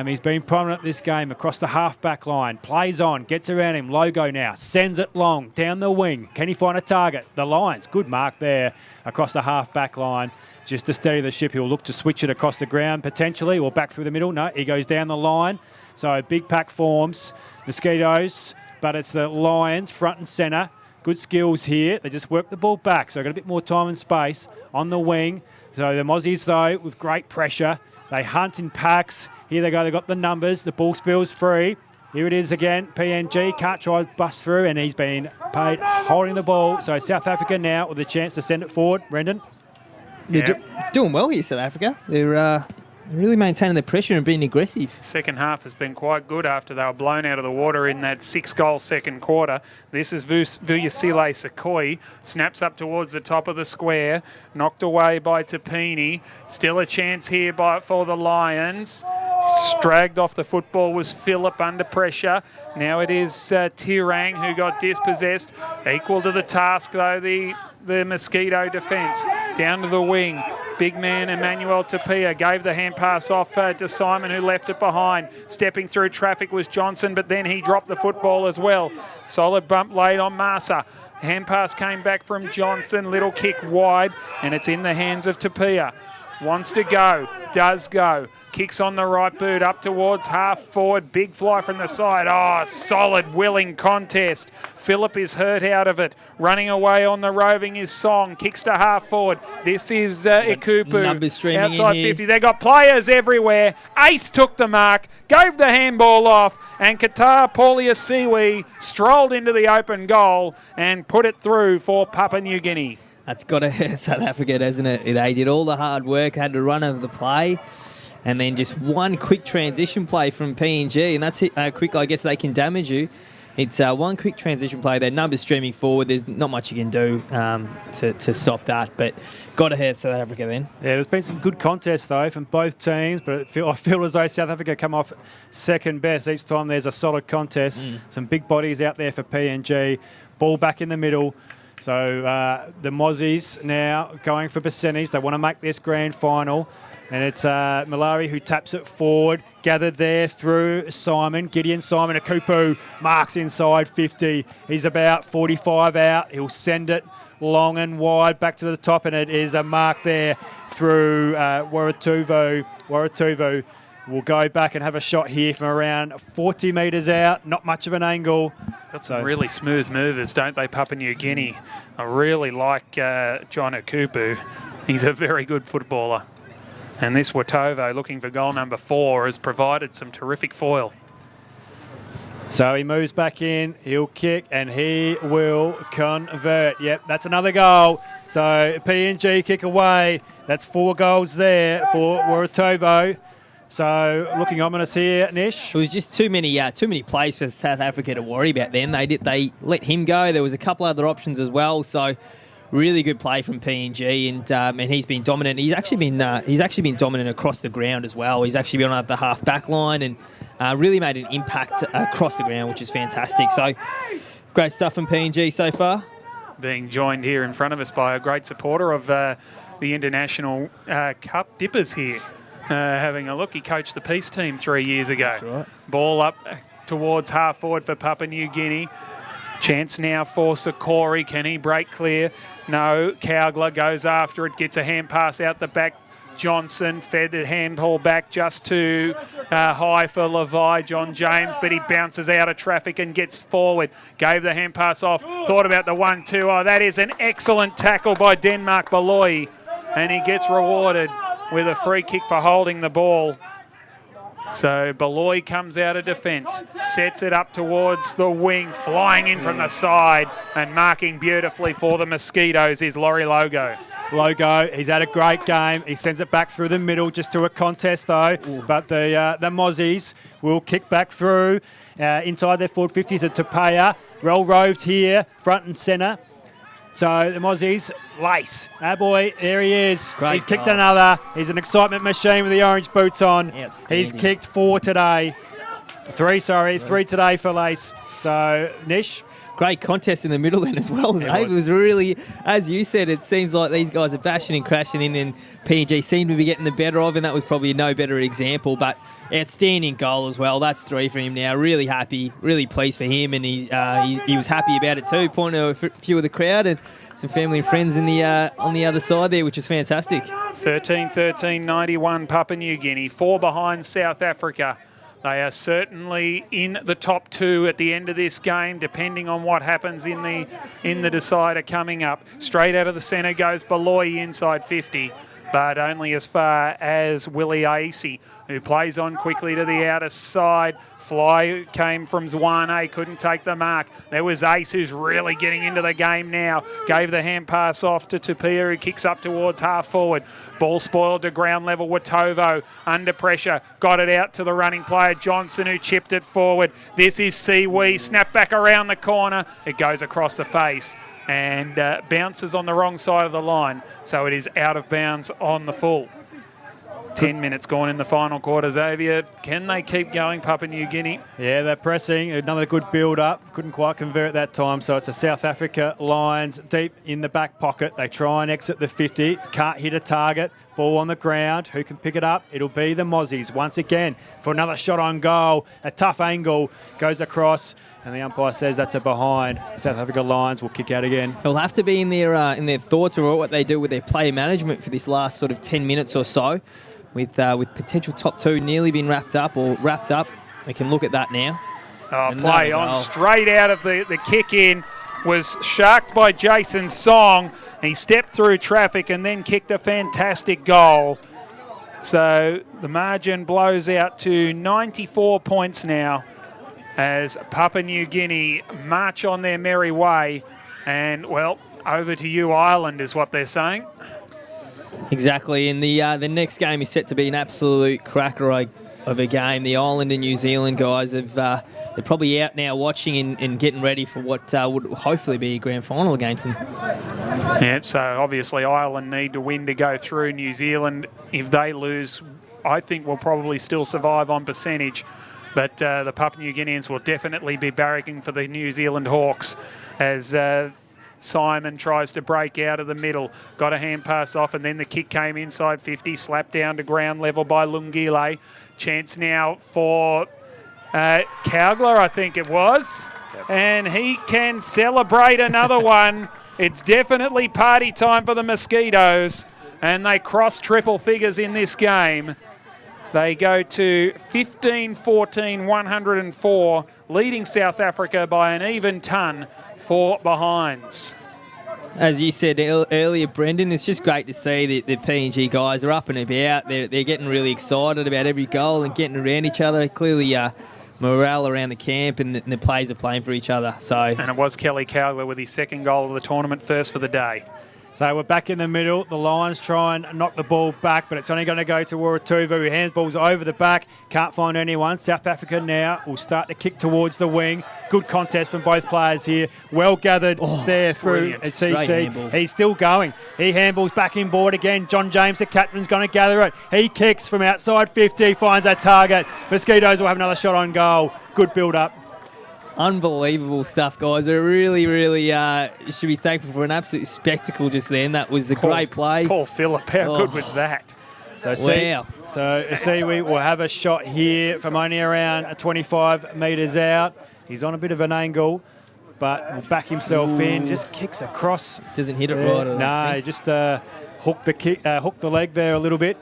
He's been prominent this game across the half-back line. Plays on, gets around him. Logo now, sends it long, down the wing. Can he find a target? The Lions, good mark there across the half-back line. Just to steady the ship, he'll look to switch it across the ground potentially, or back through the middle. No, he goes down the line. So big pack forms, Mosquitoes, but it's the Lions front and centre. Good skills here. They just work the ball back, so got a bit more time and space on the wing. So the Mozzies, though, with great pressure. They hunt in packs. Here they go. They've got the numbers. The ball spills free. Here it is again. PNG can't try to bust through, and he's been paid holding the ball. So South Africa now with a chance to send it forward. Brendan? They're doing well here, South Africa. They're really maintaining their pressure and being aggressive. Second half has been quite good after they were blown out of the water in that 6-goal second quarter. This is Vuyasile Sakoi. Snaps up towards the top of the square. Knocked away by Tapini. Still a chance here for the Lions. Dragged off the football was Phillip under pressure. Now it is Tirang who got dispossessed. Equal to the task, though, the Mosquito defence. Down to the wing. Big man Emmanuel Tapia gave the hand pass off to Simon, who left it behind. Stepping through traffic was Johnson, but then he dropped the football as well. Solid bump laid on Massa. Hand pass came back from Johnson. Little kick wide, and it's in the hands of Tapia. Wants to go, does go. Kicks on the right boot up towards half forward. Big fly from the side. Oh, solid, willing contest. Phillip is hurt out of it. Running away on the roving is Song. Kicks to half forward. This is Ikupu. Numbers streaming outside in here. 50. They got players everywhere. Ace took the mark, gave the handball off, and Qatar Paulia Siwi strolled into the open goal and put it through for Papua New Guinea. That's got to hurt South Africa, doesn't it? They did all the hard work, had to run over the play. And then just one quick transition play from PNG, and that's quick. I guess they can damage you. It's one quick transition play there. Numbers streaming forward. There's not much you can do to stop that, but got to hurt South Africa then. Yeah, there's been some good contests, though, from both teams, but I feel as though South Africa come off second best each time there's a solid contest. Some big bodies out there for PNG. Ball back in the middle. So the Mozzies now going for percentage. They want to make this grand final. And it's Malari who taps it forward. Gathered there through Simon. Gideon Simon Akupu marks inside 50. He's about 45 out. He'll send it long and wide back to the top. And it is a mark there through Waratuvo. Waratuvo will go back and have a shot here from around 40 metres out. Not much of an angle. Got some really smooth movers, don't they, Papua New Guinea? I really like John Akupu. He's a very good footballer. And this Watovo, looking for goal number 4, has provided some terrific foil. So he moves back in, he'll kick, and he will convert. Yep, that's another goal. So PNG kick away. That's 4 goals there for Waratovo. So looking ominous here, Nish. It was just too many plays for South Africa to worry about. Then they let him go. There was a couple other options as well. So really good play from PNG, and he's been dominant. He's actually been dominant across the ground as well. He's actually been on the half back line and really made an impact across the ground, which is fantastic. So great stuff from PNG so far. Being joined here in front of us by a great supporter of the International Cup Dippers here. Having a look, he coached the Peace team 3 years ago. That's right. Ball up towards half forward for Papua New Guinea. Chance now for Sakori. Can he break clear? No. Cowgler goes after it, gets a hand pass out the back. Johnson fed the handball back just too high for Levi, John James, but he bounces out of traffic and gets forward. Gave the hand pass off, thought about the 1-2. Oh, that is an excellent tackle by Denmark Beloy, and he gets rewarded with a free kick for holding the ball. So Beloy comes out of defence, sets it up towards the wing, flying in from the side and marking beautifully for the Mosquitoes is Laurie Logo. Logo, he's had a great game. He sends it back through the middle just to a contest though. Ooh. But the Mozzies will kick back through inside their forward 50 to Tapea. Well roved here, front and centre. So the Mozzies, Lace. Ah, boy, there he is. Great He's kicked goal. another. He's an excitement machine with the orange boots on. He's kicked 4 today. 3 today for Lace. So, Nish. Great contest in the middle then as well. It was really, as you said, it seems like these guys are bashing and crashing in, and PNG seem to be getting the better of, and that was probably a no better example, but outstanding goal as well. That's 3 for him now. Really happy, really pleased for him, and he was happy about it too, pointing to a few of the crowd and some family and friends in the on the other side there, which is fantastic. 13-13-91 Papua New Guinea, 4 behind South Africa. They are certainly in the top 2 at the end of this game, depending on what happens in the decider coming up. Straight out of the centre goes Beloy inside 50, but only as far as Willie Aisi, who plays on quickly to the outer side. Fly came from Zwane, couldn't take the mark. There was Ace, who's really getting into the game now. Gave the hand pass off to Tapia, who kicks up towards half forward. Ball spoiled to ground level. Watovo under pressure. Got it out to the running player, Johnson, who chipped it forward. This is Siwi. Snap back around the corner. It goes across the face and bounces on the wrong side of the line. So it is out of bounds on the full. 10 minutes gone in the final quarter. Xavier, can they keep going, Papua New Guinea? Yeah, they're pressing. Another good build-up. Couldn't quite convert that time. So it's a South Africa Lions deep in the back pocket. They try and exit the 50. Can't hit a target. Ball on the ground. Who can pick it up? It'll be the Mozzies once again for another shot on goal. A tough angle goes across, and the umpire says that's a behind. South Africa Lions will kick out again. It'll have to be in their thoughts or what they do with their player management for this last sort of 10 minutes or so. With potential top 2 nearly been wrapped up. We can look at that now. Oh, play on straight out of the kick in. Was sharked by Jason Song. He stepped through traffic and then kicked a fantastic goal. So the margin blows out to 94 points now as Papua New Guinea march on their merry way. And, well, over to you, Ireland, is what they're saying. Exactly, and the next game is set to be an absolute cracker. of a game. The Ireland and New Zealand guys have they're probably out now watching and getting ready for what would hopefully be a grand final against them. Yeah, so obviously Ireland need to win to go through. New Zealand, if they lose, I think will probably still survive on percentage. But the Papua New Guineans will definitely be barracking for the New Zealand Hawks as Simon tries to break out of the middle. Got a hand pass off, and then the kick came inside 50, slapped down to ground level by Lungile. Chance now for Cowgler, I think it was. Yep. And he can celebrate another one. It's definitely party time for the Mosquitoes, and they cross triple figures in this game. They go to 15-14, 104, leading South Africa by an even ton, 4 behinds. As you said earlier, Brendan, it's just great to see that the PNG guys are up and about. They're getting really excited about every goal and getting around each other. Clearly, morale around the camp, and the players are playing for each other. And it was Kelly Cowler with his second goal of the tournament, first for the day. So we're back in the middle. The Lions try and knock the ball back, but it's only going to go to Waratuva, who hands balls over the back. Can't find anyone. South Africa now will start to kick towards the wing. Good contest from both players here. Well gathered there through at CC. He's still going. He handballs back in board again. John James, the captain's going to gather it. He kicks from outside 50, finds that target. Mosquitoes will have another shot on goal. Good build-up. Unbelievable stuff, guys. I really, really should be thankful for an absolute spectacle just then. That was a great play. Paul Phillip, how good was that? Wow. So we will have a shot here from only around 25 metres out. He's on a bit of an angle, but will back himself in. Just kicks across. Doesn't hit it right. No, just hook the leg there a little bit.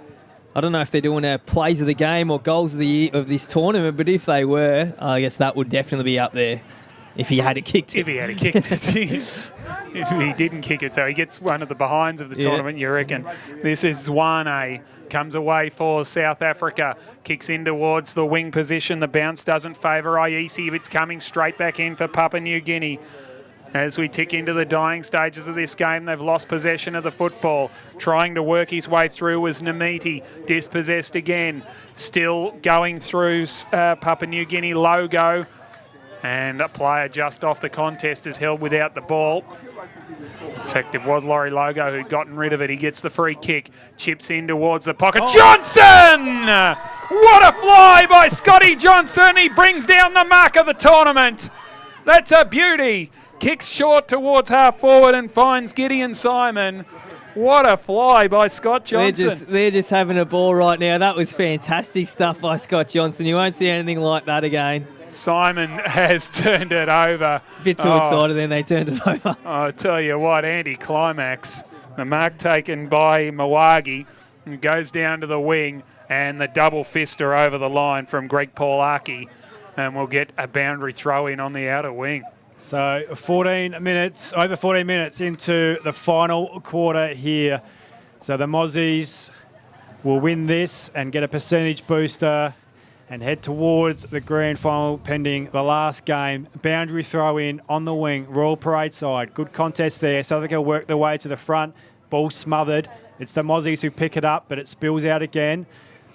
I don't know if they're doing plays of the game or goals of the year of this tournament, but if they were, I guess that would definitely be up there if he had it kicked. If he had it kicked. If he didn't kick it, so he gets one of the behinds of the tournament, you reckon. This is Zwane. Comes away for South Africa. Kicks in towards the wing position. The bounce doesn't favour Ayesi. It's coming straight back in for Papua New Guinea. As we tick into the dying stages of this game, they've lost possession of the football. Trying to work his way through was Namiti, dispossessed again. Still going through Papua New Guinea logo. And a player just off the contest is held without the ball. In fact, it was Laurie Logo who'd gotten rid of it. He gets the free kick, chips in towards the pocket. Johnson! What a fly by Scotty Johnson. He brings down the mark of the tournament. That's a beauty. Kicks short towards half forward and finds Gideon Simon. What a fly by Scott Johnson. They're just having a ball right now. That was fantastic stuff by Scott Johnson. You won't see anything like that again. Simon has turned it over. A bit too excited then they turned it over. I tell you what, anti-climax. The mark taken by Mawagi and goes down to the wing, and the double fister over the line from Greg Paulaki, and we'll get a boundary throw in on the outer wing. So over 14 minutes into the final quarter here. So the Mozzies will win this and get a percentage booster and head towards the grand final pending the last game. Boundary throw in on the wing, Royal Parade side. Good contest there. South Africa work their way to the front. Ball smothered. It's the Mozzies who pick it up, but it spills out again.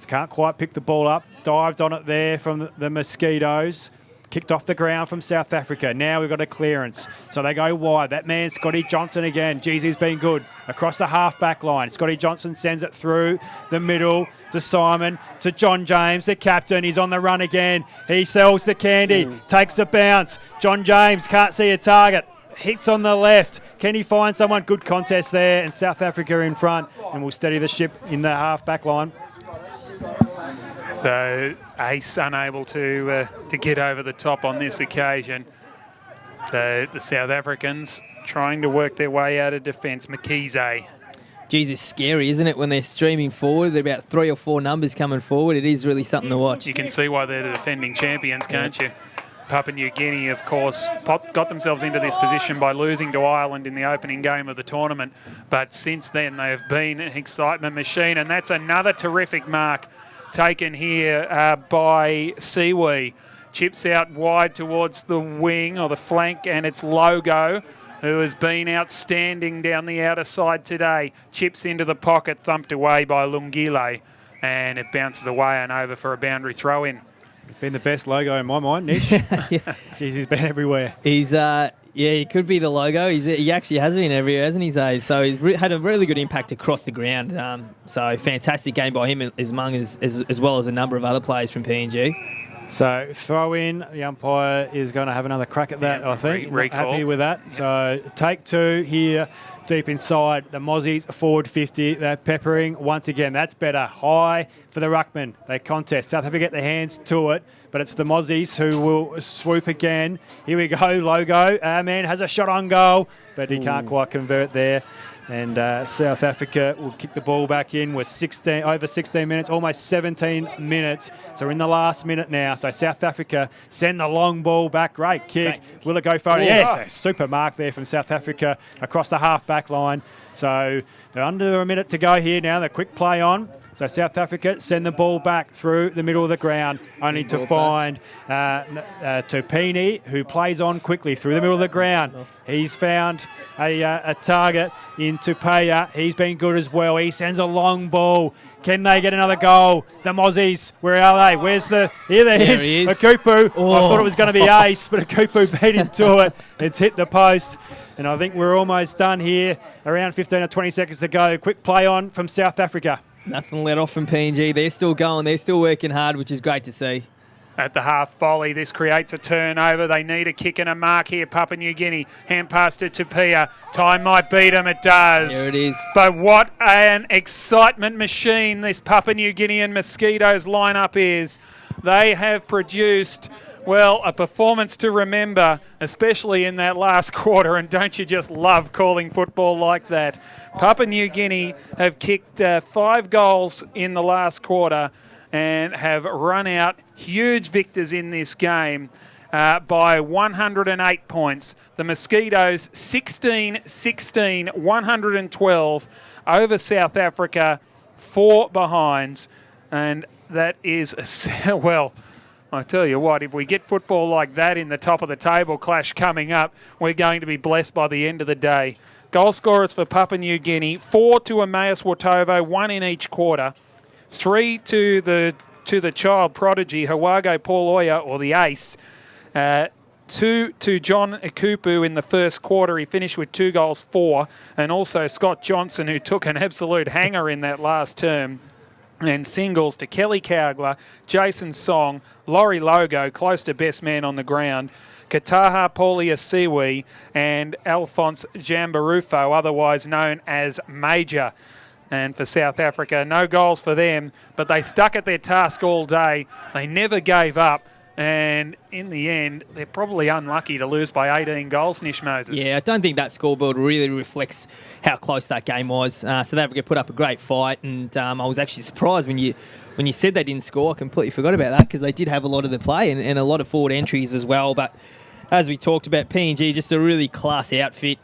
Can't quite pick the ball up. Dived on it there from the Mosquitoes. Kicked off the ground from South Africa. Now we've got a clearance. So they go wide. That man, Scotty Johnson again. Geez, he's been good. Across the half-back line. Scotty Johnson sends it through the middle to Simon, to John James, the captain. He's on the run again. He sells the candy. Takes a bounce. John James can't see a target. Hits on the left. Can he find someone? Good contest there. And South Africa in front. And will steady the ship in the half-back line. So Ace unable to get over the top on this occasion. So the South Africans trying to work their way out of defence. McKeezy. Geez, it's scary, isn't it, when they're streaming forward? There are about 3 or 4 numbers coming forward. It is really something to watch. You can see why they're the defending champions, can't you? Papua New Guinea, of course, got themselves into this position by losing to Ireland in the opening game of the tournament. But since then, they have been an excitement machine. And that's another terrific mark taken here by Siwi. Chips out wide towards the wing or the flank, and it's Logo, who has been outstanding down the outer side today. Chips into the pocket, thumped away by Lungile. and it bounces away and over for a boundary throw-in. Been the best logo in my mind, Nish. Jeez, he's been everywhere. He's he could be the logo. He actually has been everywhere, hasn't he, Zave? So he's had a really good impact across the ground. So fantastic game by him as well as a number of other players from PNG. So throw in, the umpire is going to have another crack at that, I think. Not happy with that. Yep. So take 2 here, deep inside. The Mozzies, forward 50. They're peppering once again. That's better. High for the ruckman. They contest. South Africa get their hands to it, but it's the Mozzies who will swoop again. Here we go, Logo. Man has a shot on goal, but he can't quite convert there. And South Africa will kick the ball back in with over 16 minutes, almost 17 minutes. So we're in the last minute now. So South Africa send the long ball back. Great kick. Will it go forward? Yes, a super mark there from South Africa across the half-back line. So they're under a minute to go here now. The quick play on. So South Africa send the ball back through the middle of the ground, only to find Tupini, who plays on quickly through the middle of the ground. He's found a target in Tupeya. He's been good as well. He sends a long ball. Can they get another goal? The Mozzies, where are they? Where's the... Here he is. Akupu. Oh. I thought it was going to be ace, but Akupu beat into it. It's hit the post. And I think we're almost done here. Around 15 or 20 seconds to go. Quick play on from South Africa. Nothing let off from PNG. They're still going. They're still working hard, which is great to see. At the half volley, this creates a turnover. They need a kick and a mark here. Papua New Guinea, hand pass to Tupia. Time might beat them. It does. There it is. But what an excitement machine this Papua New Guinean Mosquitoes lineup is. They have produced... well, a performance to remember, especially in that last quarter, and don't you just love calling football like that? Papua New Guinea have kicked 5 goals in the last quarter and have run out huge victors in this game by 108 points. The Mosquitoes 16-16, 112 over South Africa, 4 behinds, and that is, well... I tell you what, if we get football like that in the top of the table clash coming up, we're going to be blessed by the end of the day. Goal scorers for Papua New Guinea, 4 to Emmaus Watovo, 1 in each quarter. 3 to the child prodigy, Hawago Pauloya, or the ace. 2 to John Akupu in the first quarter. He finished with 2 goals, 4. And also Scott Johnson, who took an absolute hanger in that last term. And singles to Kelly Cowgler, Jason Song, Laurie Logo, close to best man on the ground, Kataha Paulia Siwi, and Alphonse Jambarufo, otherwise known as Major. And for South Africa, no goals for them, but they stuck at their task all day. They never gave up. And in the end, they're probably unlucky to lose by 18 goals, Nish Moses. Yeah, I don't think that scoreboard really reflects how close that game was. South Africa put up a great fight, and I was actually surprised when you said they didn't score. I completely forgot about that because they did have a lot of the play and a lot of forward entries as well. But as we talked about, PNG, just a really class outfit,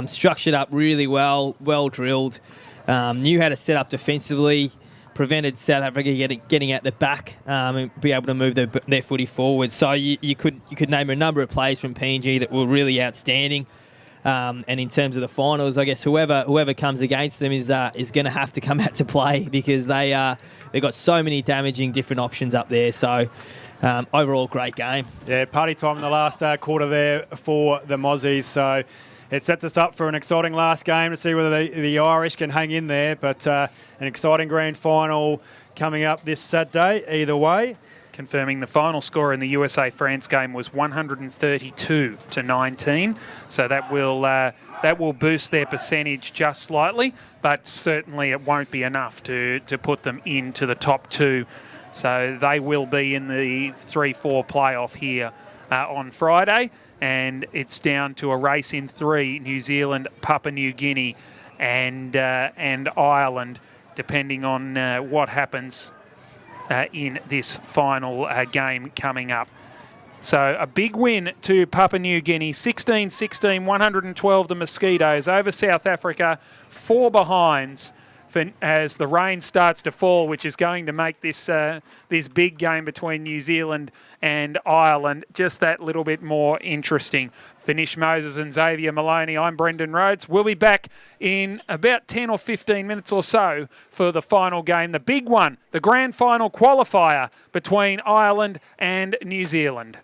structured up really well, well drilled, knew how to set up defensively, prevented South Africa getting at the back and be able to move their footy forward. So you could name a number of plays from PNG that were really outstanding. And in terms of the finals, I guess whoever comes against them is going to have to come out to play because they've got so many damaging different options up there. So overall, great game. Yeah, party time in the last quarter there for the Mozzies. So it sets us up for an exciting last game to see whether the Irish can hang in there. But an exciting grand final coming up this Saturday, either way. Confirming the final score in the USA-France game was 132-19. So that will boost their percentage just slightly, but certainly it won't be enough to put them into the top 2. So they will be in the 3-4 playoff here on Friday. And it's down to a race in 3, New Zealand, Papua New Guinea and Ireland, depending on what happens in this final game coming up. So a big win to Papua New Guinea, 16-16, 112 the Mosquitoes over South Africa, 4 behinds. as the rain starts to fall, which is going to make this this big game between New Zealand and Ireland just that little bit more interesting. For Nish Moses and Xavier Maloney, I'm Brendan Rhodes. We'll be back in about 10 or 15 minutes or so for the final game, the big one, the grand final qualifier between Ireland and New Zealand.